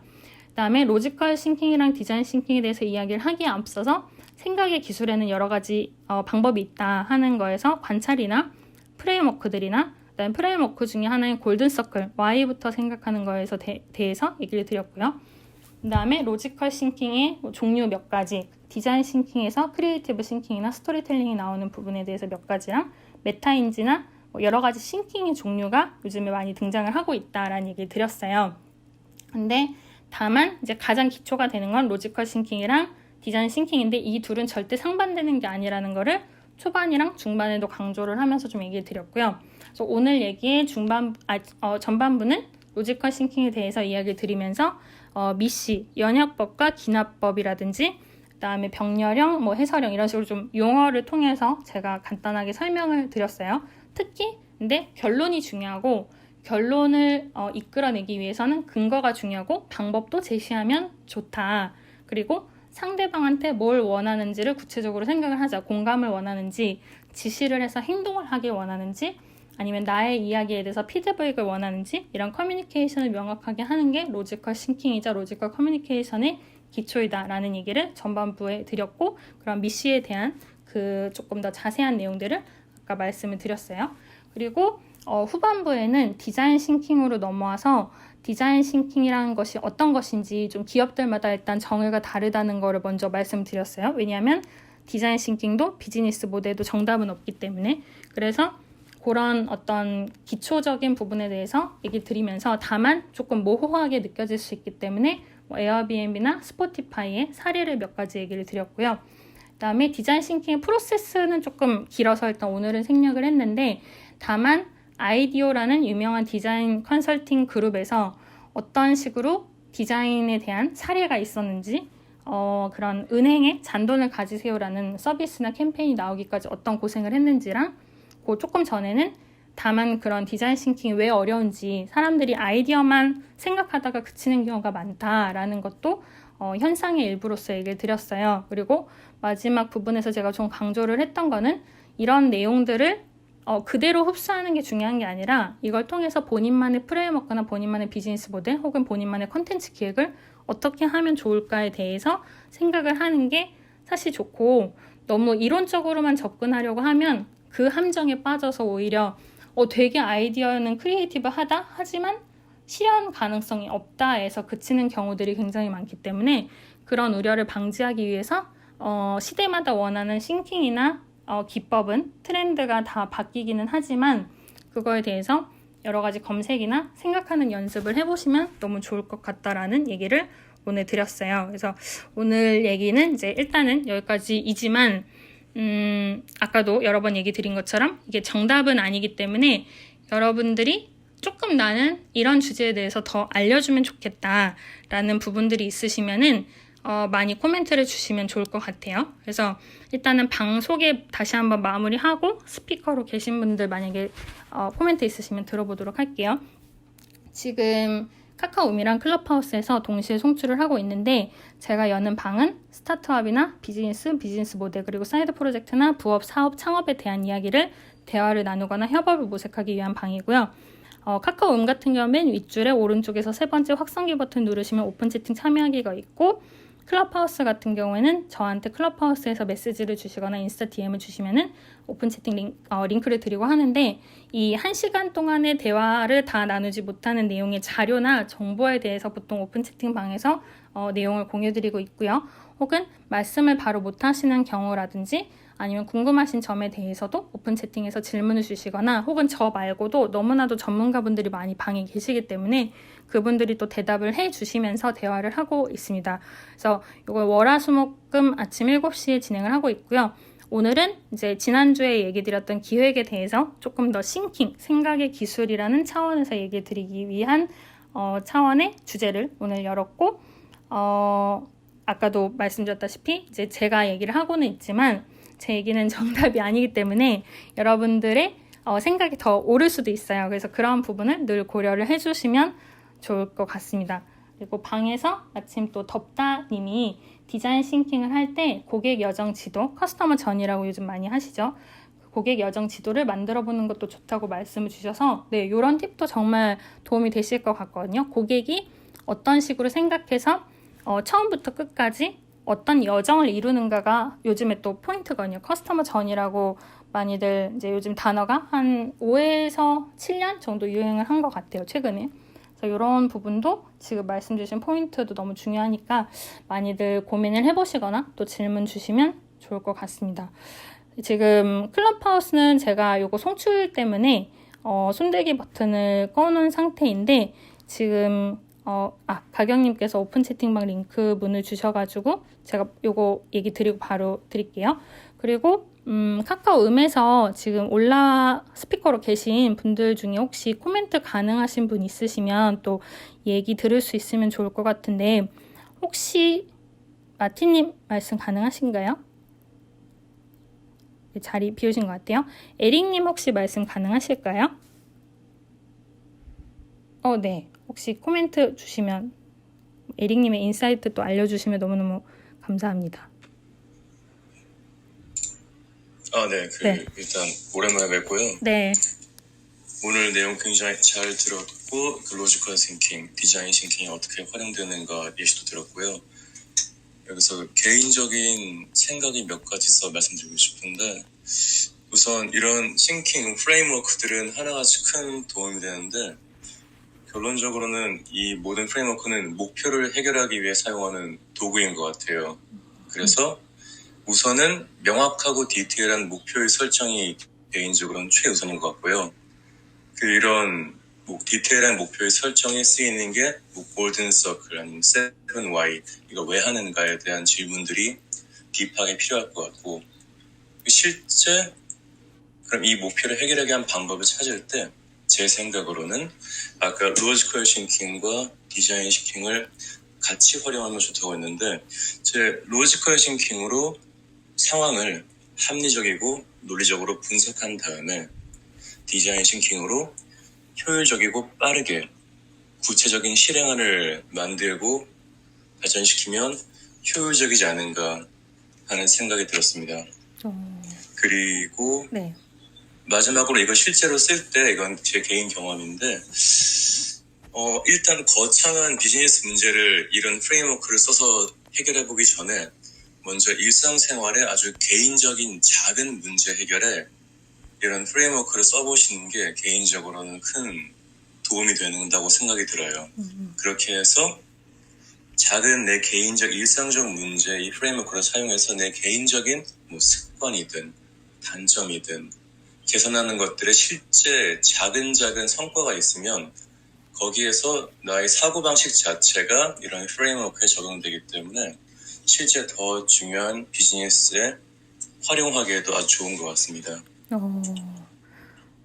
A: 그 다음에 로지컬 싱킹이랑 디자인 싱킹에 대해서 이야기를 하기에 앞서서 생각의 기술에는 여러 가지 방법이 있다 하는 거에서 관찰이나 프레임워크들이나 그다음에 프레임워크 중에 하나인 골든서클, Y부터 생각하는 거에서 대해서 얘기를 드렸고요. 그 다음에 로지컬 싱킹의 종류 몇 가지, 디자인 싱킹에서 크리에이티브 싱킹이나 스토리텔링이 나오는 부분에 대해서 몇 가지랑 메타인지나 여러 가지 싱킹의 종류가 요즘에 많이 등장을 하고 있다라는 얘기를 드렸어요. 근데 다만 이제 가장 기초가 되는 건 로지컬 싱킹이랑 디자인 싱킹인데 이 둘은 절대 상반되는 게 아니라는 거를 초반이랑 중반에도 강조를 하면서 좀 얘기를 드렸고요. 그래서 오늘 얘기의 전반부는 로지컬 싱킹에 대해서 이야기를 드리면서 미시, 연역법과 기납법이라든지 그다음에 병렬형, 해설형 이런 식으로 좀 용어를 통해서 제가 간단하게 설명을 드렸어요. 특히 근데 결론이 중요하고 결론을 이끌어내기 위해서는 근거가 중요하고 방법도 제시하면 좋다. 그리고 상대방한테 뭘 원하는지를 구체적으로 생각을 하자. 공감을 원하는지, 지시를 해서 행동을 하길 원하는지, 아니면 나의 이야기에 대해서 피드백을 원하는지, 이런 커뮤니케이션을 명확하게 하는 게 로지컬 싱킹이자 로지컬 커뮤니케이션의 기초이다라는 얘기를 전반부에 드렸고, 그런 미시에 대한 그 조금 더 자세한 내용들을 아까 말씀을 드렸어요. 그리고 후반부에는 디자인 싱킹으로 넘어와서 디자인 싱킹이라는 것이 어떤 것인지 좀 기업들마다 일단 정의가 다르다는 거를 먼저 말씀드렸어요. 왜냐하면 디자인 싱킹도 비즈니스 모델도 정답은 없기 때문에. 그래서 그런 어떤 기초적인 부분에 대해서 얘기 드리면서 다만 조금 모호하게 느껴질 수 있기 때문에 에어비앤비나 스포티파이의 사례를 몇 가지 얘기를 드렸고요. 그 다음에 디자인 싱킹의 프로세스는 조금 길어서 일단 오늘은 생략을 했는데, 다만 아이디어라는 유명한 디자인 컨설팅 그룹에서 어떤 식으로 디자인에 대한 사례가 있었는지, 그런 은행에 잔돈을 가지세요라는 서비스나 캠페인이 나오기까지 어떤 고생을 했는지랑, 그 조금 전에는 다만 그런 디자인 싱킹이 왜 어려운지, 사람들이 아이디어만 생각하다가 그치는 경우가 많다라는 것도 현상의 일부로서 얘기를 드렸어요. 그리고 마지막 부분에서 제가 좀 강조를 했던 거는 이런 내용들을 그대로 흡수하는 게 중요한 게 아니라 이걸 통해서 본인만의 프레임워크나 본인만의 비즈니스 모델 혹은 본인만의 콘텐츠 기획을 어떻게 하면 좋을까에 대해서 생각을 하는 게 사실 좋고, 너무 이론적으로만 접근하려고 하면 그 함정에 빠져서 오히려 되게 아이디어는 크리에이티브하다 하지만 실현 가능성이 없다에서 그치는 경우들이 굉장히 많기 때문에 그런 우려를 방지하기 위해서 시대마다 원하는 싱킹이나 기법은 트렌드가 다 바뀌기는 하지만 그거에 대해서 여러 가지 검색이나 생각하는 연습을 해보시면 너무 좋을 것 같다라는 얘기를 보내드렸어요. 그래서 오늘 얘기는 이제 일단은 여기까지이지만 아까도 여러 번 얘기 드린 것처럼 이게 정답은 아니기 때문에 여러분들이 조금 나는 이런 주제에 대해서 더 알려주면 좋겠다라는 부분들이 있으시면은 많이 코멘트를 주시면 좋을 것 같아요. 그래서 일단은 방 소개 다시 한번 마무리하고 스피커로 계신 분들 만약에 코멘트 있으시면 들어보도록 할게요. 지금 카카오음이랑 클럽하우스에서 동시에 송출을 하고 있는데 제가 여는 방은 스타트업이나 비즈니스 모델 그리고 사이드 프로젝트나 부업, 사업, 창업에 대한 이야기를 대화를 나누거나 협업을 모색하기 위한 방이고요. 카카오음 같은 경우는 맨 윗줄에 오른쪽에서 세 번째 확성기 버튼 누르시면 오픈 채팅 참여하기가 있고 클럽하우스 같은 경우에는 저한테 클럽하우스에서 메시지를 주시거나 인스타 DM을 주시면은 오픈 채팅 링크를 드리고 하는데 이 1시간 동안의 대화를 다 나누지 못하는 내용의 자료나 정보에 대해서 보통 오픈 채팅방에서 내용을 공유드리고 있고요. 혹은 말씀을 바로 못하시는 경우라든지 아니면 궁금하신 점에 대해서도 오픈 채팅에서 질문을 주시거나 혹은 저 말고도 너무나도 전문가분들이 많이 방에 계시기 때문에 그분들이 또 대답을 해주시면서 대화를 하고 있습니다. 그래서 이걸 월화수목금 아침 7시에 진행을 하고 있고요. 오늘은 이제 지난주에 얘기 드렸던 기획에 대해서 조금 더 생각의 기술이라는 차원에서 얘기 드리기 위한 차원의 주제를 오늘 열었고 아까도 말씀드렸다시피 이제 제가 얘기를 하고는 있지만 제 얘기는 정답이 아니기 때문에 여러분들의 생각이 더 옳을 수도 있어요. 그래서 그런 부분을 늘 고려를 해주시면 좋을 것 같습니다. 그리고 방에서 마침 또 덥다님이 디자인 싱킹을 할 때 고객 여정 지도, 커스터머 전이라고 요즘 많이 하시죠. 고객 여정 지도를 만들어 보는 것도 좋다고 말씀을 주셔서 네, 이런 팁도 정말 도움이 되실 것 같거든요. 고객이 어떤 식으로 생각해서 처음부터 끝까지 어떤 여정을 이루는가가 요즘에 또 포인트거든요. 커스터머 전이라고 많이들 이제 요즘 단어가 한 5에서 7년 정도 유행을 한 것 같아요. 최근에. 그래서 이런 부분도 지금 말씀 주신 포인트도 너무 중요하니까 많이들 고민을 해보시거나 또 질문 주시면 좋을 것 같습니다. 지금 클럽하우스는 제가 요거 송출 때문에 손대기 버튼을 꺼놓은 상태인데 지금 가경님께서 오픈 채팅방 링크 문을 주셔가지고 제가 요거 얘기 드리고 바로 드릴게요. 그리고 카카오음에서 지금 스피커로 계신 분들 중에 혹시 코멘트 가능하신 분 있으시면 또 얘기 들을 수 있으면 좋을 것 같은데 혹시 마티님 말씀 가능하신가요? 자리 비우신 것 같아요. 에릭님 혹시 말씀 가능하실까요? 네. 혹시 코멘트 주시면 에릭님의 인사이트 또 알려주시면 너무너무 감사합니다.
B: 네.
A: 네.
B: 일단 오랜만에 뵙고요.
A: 네.
B: 오늘 내용 굉장히 잘 들었고 그 로지컬 싱킹, 디자인 싱킹이 어떻게 활용되는가 예시도 들었고요. 여기서 개인적인 생각이 몇 가지 있어 말씀드리고 싶은데 우선 이런 싱킹 프레임워크들은 하나같이 큰 도움이 되는데 결론적으로는 이 모든 프레임워크는 목표를 해결하기 위해 사용하는 도구인 것 같아요. 그래서 우선은 명확하고 디테일한 목표의 설정이 개인적으로는 최우선인 것 같고요. 이런 디테일한 목표의 설정에 쓰이는 게 골든 서클 아니면 7Y 이걸 왜 하는가에 대한 질문들이 딥하게 필요할 것 같고 실제 그럼 이 목표를 해결하기 위한 방법을 찾을 때 제 생각으로는 아까 로지컬 싱킹과 디자인 싱킹을 같이 활용하면 좋다고 했는데 제 로지컬 싱킹으로 상황을 합리적이고 논리적으로 분석한 다음에 디자인 싱킹으로 효율적이고 빠르게 구체적인 실행안을 만들고 발전시키면 효율적이지 않은가 하는 생각이 들었습니다. 그리고
A: 네.
B: 마지막으로 이거 실제로 쓸 때 이건 제 개인 경험인데 일단 거창한 비즈니스 문제를 이런 프레임워크를 써서 해결해 보기 전에 먼저 일상생활에 아주 개인적인 작은 문제 해결에 이런 프레임워크를 써보시는 게 개인적으로는 큰 도움이 된다고 생각이 들어요. 그렇게 해서 작은 내 개인적 일상적 문제 이 프레임워크를 사용해서 내 개인적인 습관이든 단점이든 개선하는 것들의 실제 작은 성과가 있으면 거기에서 나의 사고방식 자체가 이런 프레임워크에 적용되기 때문에 실제 더 중요한 비즈니스에 활용하기에도 아주 좋은 것 같습니다.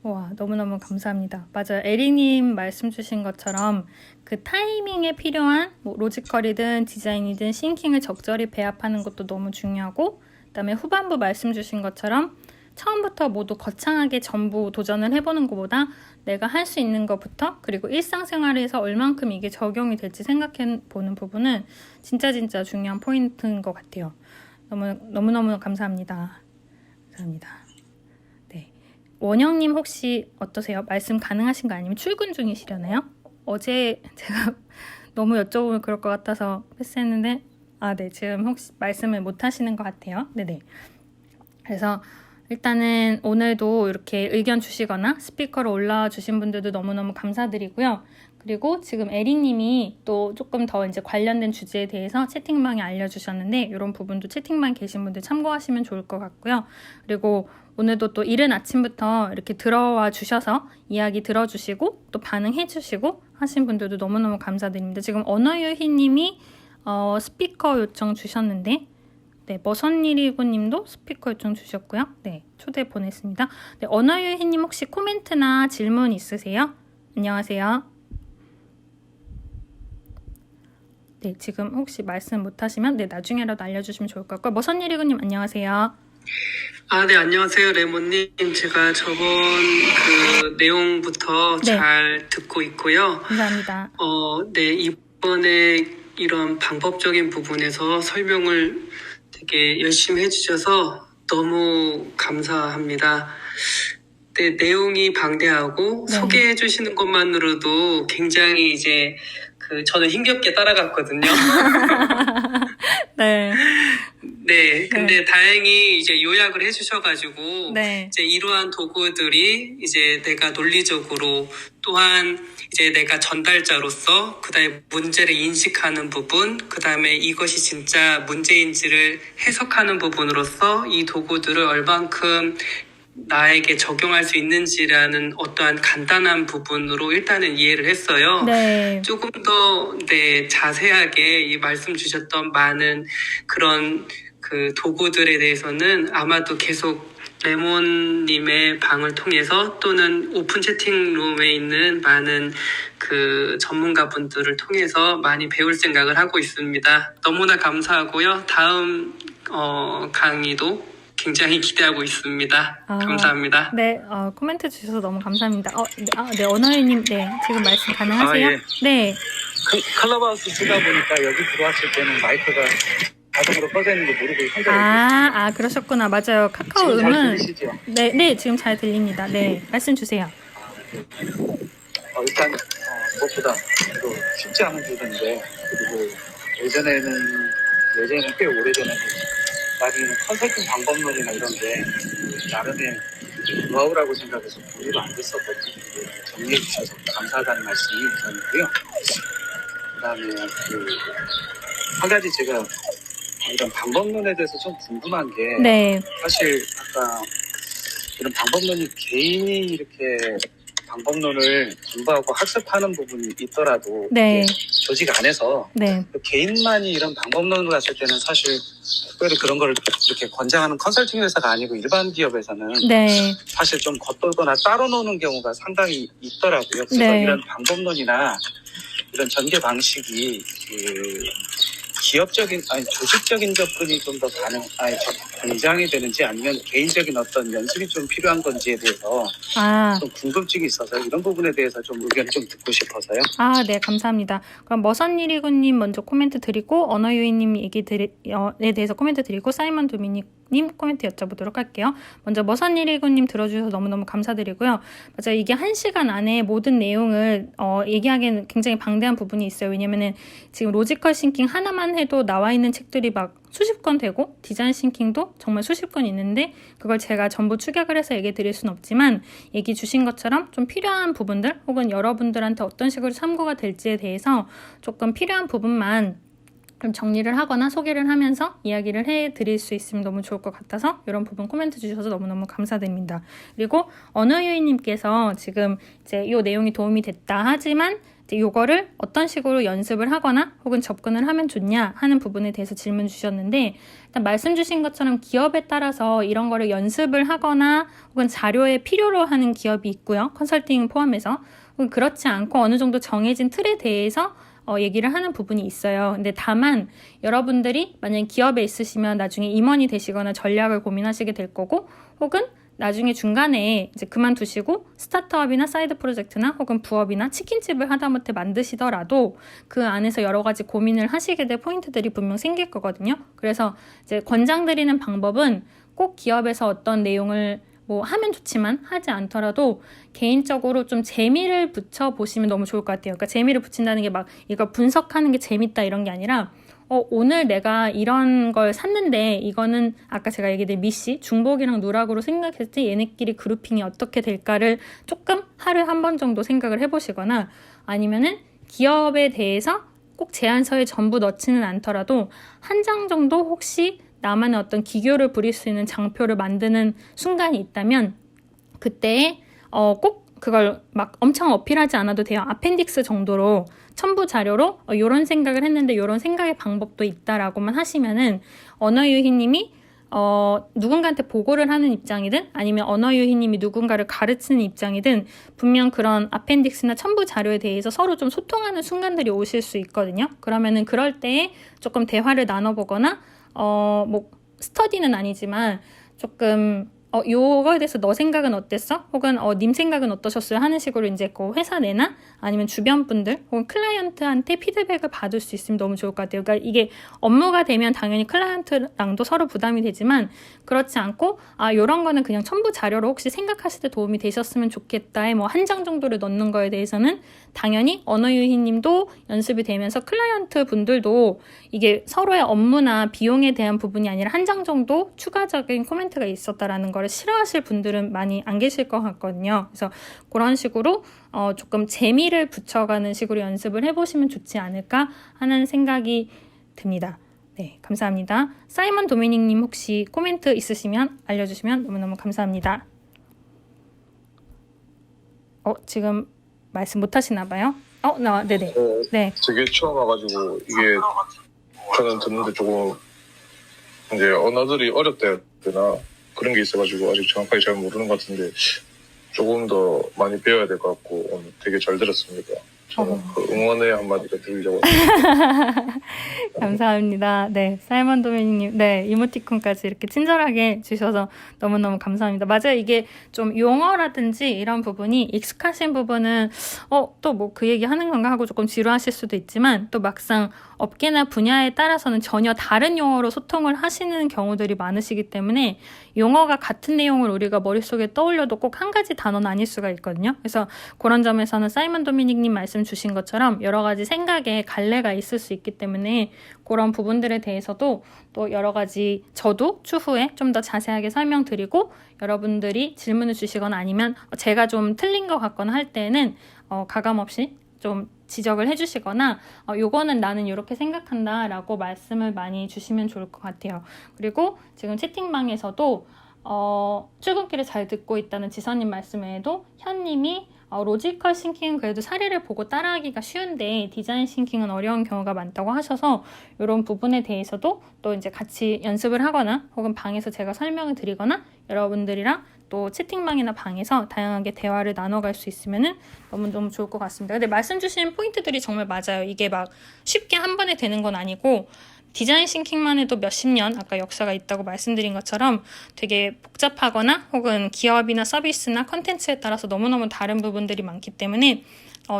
A: 와, 너무너무 감사합니다. 맞아요. 에리님 말씀 주신 것처럼 그 타이밍에 필요한 뭐 로지컬이든 디자인이든 싱킹을 적절히 배합하는 것도 너무 중요하고, 그다음에 후반부 말씀 주신 것처럼 처음부터 모두 거창하게 전부 도전을 해보는 것보다 내가 할 수 있는 것부터, 그리고 일상생활에서 얼만큼 이게 적용이 될지 생각해 보는 부분은 진짜 중요한 포인트인 것 같아요. 너무너무 감사합니다. 감사합니다. 네. 원영님 혹시 어떠세요? 말씀 가능하신가 아니면 출근 중이시려나요? 어제 제가 너무 여쭤보면 그럴 것 같아서 패스했는데, 네. 지금 혹시 말씀을 못 하시는 것 같아요. 네네. 그래서 일단은 오늘도 이렇게 의견 주시거나 스피커로 올라와 주신 분들도 너무너무 감사드리고요. 그리고 지금 에리님이 또 조금 더 이제 관련된 주제에 대해서 채팅방에 알려주셨는데, 이런 부분도 채팅방에 계신 분들 참고하시면 좋을 것 같고요. 그리고 오늘도 또 이른 아침부터 이렇게 들어와 주셔서 이야기 들어주시고 또 반응해 주시고 하신 분들도 너무너무 감사드립니다. 지금 언어유희님이 스피커 요청 주셨는데, 네, 머선일이고 님도 스피커 요청 주셨고요. 네, 초대 보냈습니다. 네, 언어유희님 혹시 코멘트나 질문 있으세요? 안녕하세요. 네, 지금 혹시 말씀 못하시면 나중에라도 알려주시면 좋을 것 같고요. 머선일이고 님 안녕하세요.
C: 네, 안녕하세요, 레몬님. 제가 저번 그 내용부터 잘 듣고 있고요.
A: 감사합니다.
C: 네, 이번에 이런 방법적인 부분에서 설명을 되게 열심히 해주셔서 너무 감사합니다. 네, 내용이 방대하고 소개해 주시는 것만으로도 굉장히 이제 저는 힘겹게 따라갔거든요.
A: 네.
C: 네, 근데 다행히 이제 요약을 해주셔가지고 이제 이러한 도구들이 이제 내가 논리적으로 또한 이제 내가 전달자로서 그다음에 문제를 인식하는 부분, 그다음에 이것이 진짜 문제인지를 해석하는 부분으로서 이 도구들을 얼만큼 나에게 적용할 수 있는지라는 어떠한 간단한 부분으로 일단은 이해를 했어요.
A: 네.
C: 조금 더 자세하게 이 말씀 주셨던 많은 그런 그 도구들에 대해서는 아마도 계속 레몬님의 방을 통해서 또는 오픈 채팅룸에 있는 많은 그 전문가분들을 통해서 많이 배울 생각을 하고 있습니다. 너무나 감사하고요. 다음 강의도 굉장히 기대하고 있습니다. 감사합니다.
A: 네, 코멘트 주셔서 너무 감사합니다. 네, 언어유님, 네, 지금 말씀 가능하세요?
D: 예.
A: 네.
D: 클럽하우스 쓰다 보니까 여기 들어왔을 때는 마이크가 자동으로 꺼져 있는 거 모르고 혼자
A: 그러셨구나. 맞아요. 카카오
D: 지금 잘
A: 음은
D: 들리시죠?
A: 네, 지금 잘 들립니다. 네, 말씀 주세요.
D: 일단 무엇보다 또 쉽지 않은 주제인데, 그리고 예전에는 꽤 오래전에 나중에 컨설팅 방법론이나 이런 게 나름의 노하우라고 생각해서 보류가 안 됐었거든요. 정리해 주셔서 감사하다는 말씀이 우선이고요. 그다음에 한 가지 제가 이런 방법론에 대해서 좀 궁금한 게, 사실 아까 이런 방법론이 개인이 이렇게 방법론을 공부하고 학습하는 부분이 있더라도 조직 안에서 개인만이 이런 방법론을 갔을 때는 사실 특별히 그런 거를 이렇게 권장하는 컨설팅 회사가 아니고 일반 기업에서는 사실 좀 겉돌거나 따로 노는 경우가 상당히 있더라고요. 그래서 이런 방법론이나 이런 전개 방식이 기업적인 조직적인 접근이 좀 더 권장이 되는지, 아니면 개인적인 어떤 연습이 좀 필요한 건지에 대해서 좀 궁금증이 있어서 이런 부분에 대해서 좀 의견 좀 듣고 싶어서요.
A: 네, 감사합니다. 그럼 머선일이군님 먼저 코멘트 드리고, 언어유희님 얘기에 대해서 코멘트 드리고, 사이먼 도미닉님 코멘트 여쭤보도록 할게요. 먼저 머선일이군님 들어주셔서 너무너무 감사드리고요. 맞아요. 이게 1시간 안에 모든 내용을 얘기하기에는 굉장히 방대한 부분이 있어요. 왜냐면은 지금 로지컬 싱킹 하나만 해도 나와 있는 책들이 막 수십 권 되고, 디자인 싱킹도 정말 수십 권 있는데 그걸 제가 전부 축약을 해서 얘기 드릴 수는 없지만, 얘기 주신 것처럼 좀 필요한 부분들, 혹은 여러분들한테 어떤 식으로 참고가 될지에 대해서 조금 필요한 부분만 좀 정리를 하거나 소개를 하면서 이야기를 해드릴 수 있으면 너무 좋을 것 같아서 이런 부분 코멘트 주셔서 너무너무 감사드립니다. 그리고 언어유희님께서 지금 이제 이 내용이 도움이 됐다 하지만 이제 요거를 어떤 식으로 연습을 하거나 혹은 접근을 하면 좋냐 하는 부분에 대해서 질문 주셨는데, 일단 말씀 주신 것처럼 기업에 따라서 이런 거를 연습을 하거나 혹은 자료에 필요로 하는 기업이 있고요. 컨설팅 포함해서. 혹은 그렇지 않고 어느 정도 정해진 틀에 대해서 얘기를 하는 부분이 있어요. 근데 다만 여러분들이 만약에 기업에 있으시면 나중에 임원이 되시거나 전략을 고민하시게 될 거고, 혹은 나중에 중간에 이제 그만두시고 스타트업이나 사이드 프로젝트나 혹은 부업이나 치킨집을 하다못해 만드시더라도 그 안에서 여러 가지 고민을 하시게 될 포인트들이 분명 생길 거거든요. 그래서 이제 권장드리는 방법은 꼭 기업에서 어떤 내용을 뭐 하면 좋지만 하지 않더라도 개인적으로 좀 재미를 붙여 보시면 너무 좋을 것 같아요. 그러니까 재미를 붙인다는 게 막 이거 분석하는 게 재밌다 이런 게 아니라 오늘 내가 이런 걸 샀는데 이거는 아까 제가 얘기드린 미씨, 중복이랑 누락으로 생각했을 때 얘네끼리 그룹핑이 어떻게 될까를 조금 하루에 한 번 정도 생각을 해보시거나, 아니면은 기업에 대해서 꼭 제안서에 전부 넣지는 않더라도 한 장 정도 혹시 나만의 어떤 기교를 부릴 수 있는 장표를 만드는 순간이 있다면 그때 꼭 그걸 막 엄청 어필하지 않아도 돼요. 아펜딕스 정도로 첨부 자료로 이런 생각을 했는데 이런 생각의 방법도 있다라고만 하시면은 언어유희님이 누군가한테 보고를 하는 입장이든 아니면 언어유희님이 누군가를 가르치는 입장이든 분명 그런 아펜딕스나 첨부 자료에 대해서 서로 좀 소통하는 순간들이 오실 수 있거든요. 그러면은 그럴 때에 조금 대화를 나눠보거나 뭐 스터디는 아니지만 조금 요거에 대해서 너 생각은 어땠어? 혹은 님 생각은 어떠셨어요? 하는 식으로 이제 그 회사 내나 아니면 주변 분들 혹은 클라이언트한테 피드백을 받을 수 있으면 너무 좋을 것 같아요. 그러니까 이게 업무가 되면 당연히 클라이언트랑도 서로 부담이 되지만 그렇지 않고 요런 거는 그냥 첨부 자료로 혹시 생각하실 때 도움이 되셨으면 좋겠다에 뭐 한 장 정도를 넣는 거에 대해서는 당연히 언어유희님도 연습이 되면서 클라이언트 분들도 이게 서로의 업무나 비용에 대한 부분이 아니라 한 장 정도 추가적인 코멘트가 있었다라는 거를 싫어하실 분들은 많이 안 계실 것 같거든요. 그래서 그런 식으로 조금 재미를 붙여가는 식으로 연습을 해보시면 좋지 않을까 하는 생각이 듭니다. 네, 감사합니다. 사이먼 도미닉님 혹시 코멘트 있으시면 알려주시면 너무너무 감사합니다. 지금 말씀 못 하시나 봐요? 네네. 네.
E: 되게 처음 와가지고 이게 저는 듣는데 조금 이제 언어들이 어렵다 해야 되나 그런 게 있어가지고 아직 정확하게 잘 모르는 것 같은데 조금 더 많이 배워야 될 것 같고 오늘 되게 잘 들었습니다. 저는 그 응원의 한마디를 드리려고
A: 감사합니다. 네, 사이먼 도메닉님, 네, 이모티콘까지 이렇게 친절하게 주셔서 너무너무 감사합니다. 맞아요. 이게 좀 용어라든지 이런 부분이 익숙하신 부분은 또 뭐 그 얘기 하는 건가 하고 조금 지루하실 수도 있지만 또 막상 업계나 분야에 따라서는 전혀 다른 용어로 소통을 하시는 경우들이 많으시기 때문에 용어가 같은 내용을 우리가 머릿속에 떠올려도 꼭 한 가지 단어는 아닐 수가 있거든요. 그래서 그런 점에서는 사이먼 도미닉님 말씀 주신 것처럼 여러 가지 생각에 갈래가 있을 수 있기 때문에 그런 부분들에 대해서도 또 여러 가지 저도 추후에 좀 더 자세하게 설명드리고 여러분들이 질문을 주시거나 아니면 제가 좀 틀린 것 같거나 할 때는 가감없이 좀 지적을 해주시거나 요거는 나는 이렇게 생각한다 라고 말씀을 많이 주시면 좋을 것 같아요. 그리고 지금 채팅방에서도 출근길에 잘 듣고 있다는 지선님 말씀 외에도 현님이 로지컬 싱킹은 그래도 사례를 보고 따라하기가 쉬운데 디자인 싱킹은 어려운 경우가 많다고 하셔서 이런 부분에 대해서도 또 이제 같이 연습을 하거나 혹은 방에서 제가 설명을 드리거나 여러분들이랑 또 채팅방이나 방에서 다양하게 대화를 나눠갈 수 있으면 너무너무 좋을 것 같습니다. 근데 말씀 주신 포인트들이 정말 맞아요. 이게 막 쉽게 한 번에 되는 건 아니고 디자인 싱킹만 해도 몇십 년 아까 역사가 있다고 말씀드린 것처럼 되게 복잡하거나 혹은 기업이나 서비스나 컨텐츠에 따라서 너무너무 다른 부분들이 많기 때문에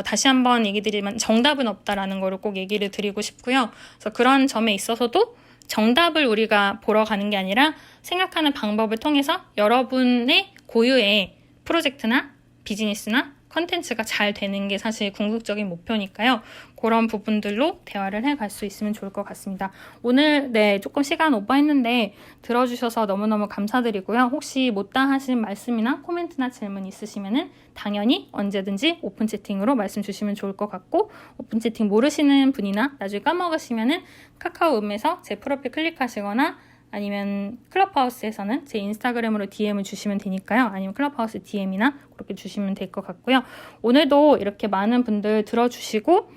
A: 다시 한번 얘기 드리면 정답은 없다라는 거를 꼭 얘기를 드리고 싶고요. 그래서 그런 점에 있어서도 정답을 우리가 보러 가는 게 아니라 생각하는 방법을 통해서 여러분의 고유의 프로젝트나 비즈니스나 컨텐츠가 잘 되는 게 사실 궁극적인 목표니까요. 그런 부분들로 대화를 해갈 수 있으면 좋을 것 같습니다. 오늘 조금 시간 오버했는데 들어주셔서 너무너무 감사드리고요. 혹시 못다 하신 말씀이나 코멘트나 질문 있으시면은 당연히 언제든지 오픈 채팅으로 말씀 주시면 좋을 것 같고 오픈 채팅 모르시는 분이나 나중에 까먹으시면은 카카오음에서 제 프로필 클릭하시거나 아니면 클럽하우스에서는 제 인스타그램으로 DM을 주시면 되니까요. 아니면 클럽하우스 DM이나 그렇게 주시면 될 것 같고요. 오늘도 이렇게 많은 분들 들어주시고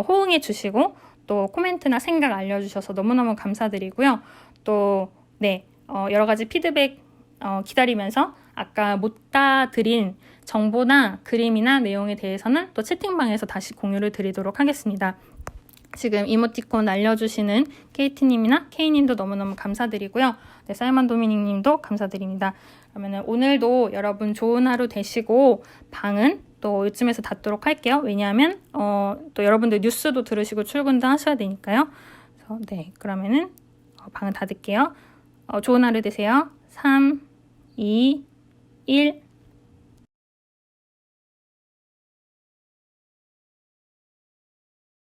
A: 호응해 주시고 또 코멘트나 생각 알려주셔서 너무너무 감사드리고요. 또 네, 여러 가지 피드백 기다리면서 아까 못 다 드린 정보나 그림이나 내용에 대해서는 또 채팅방에서 다시 공유를 드리도록 하겠습니다. 지금 이모티콘 알려주시는 케이트님이나 케이님도 너무너무 감사드리고요. 네, 사이먼 도미닉님도 감사드립니다. 그러면 오늘도 여러분 좋은 하루 되시고 방은 또 이쯤에서 닫도록 할게요. 왜냐하면 또 여러분들 뉴스도 들으시고 출근도 하셔야 되니까요. 그래서 네, 그러면은 방을 닫을게요. 좋은 하루 되세요. 3, 2, 1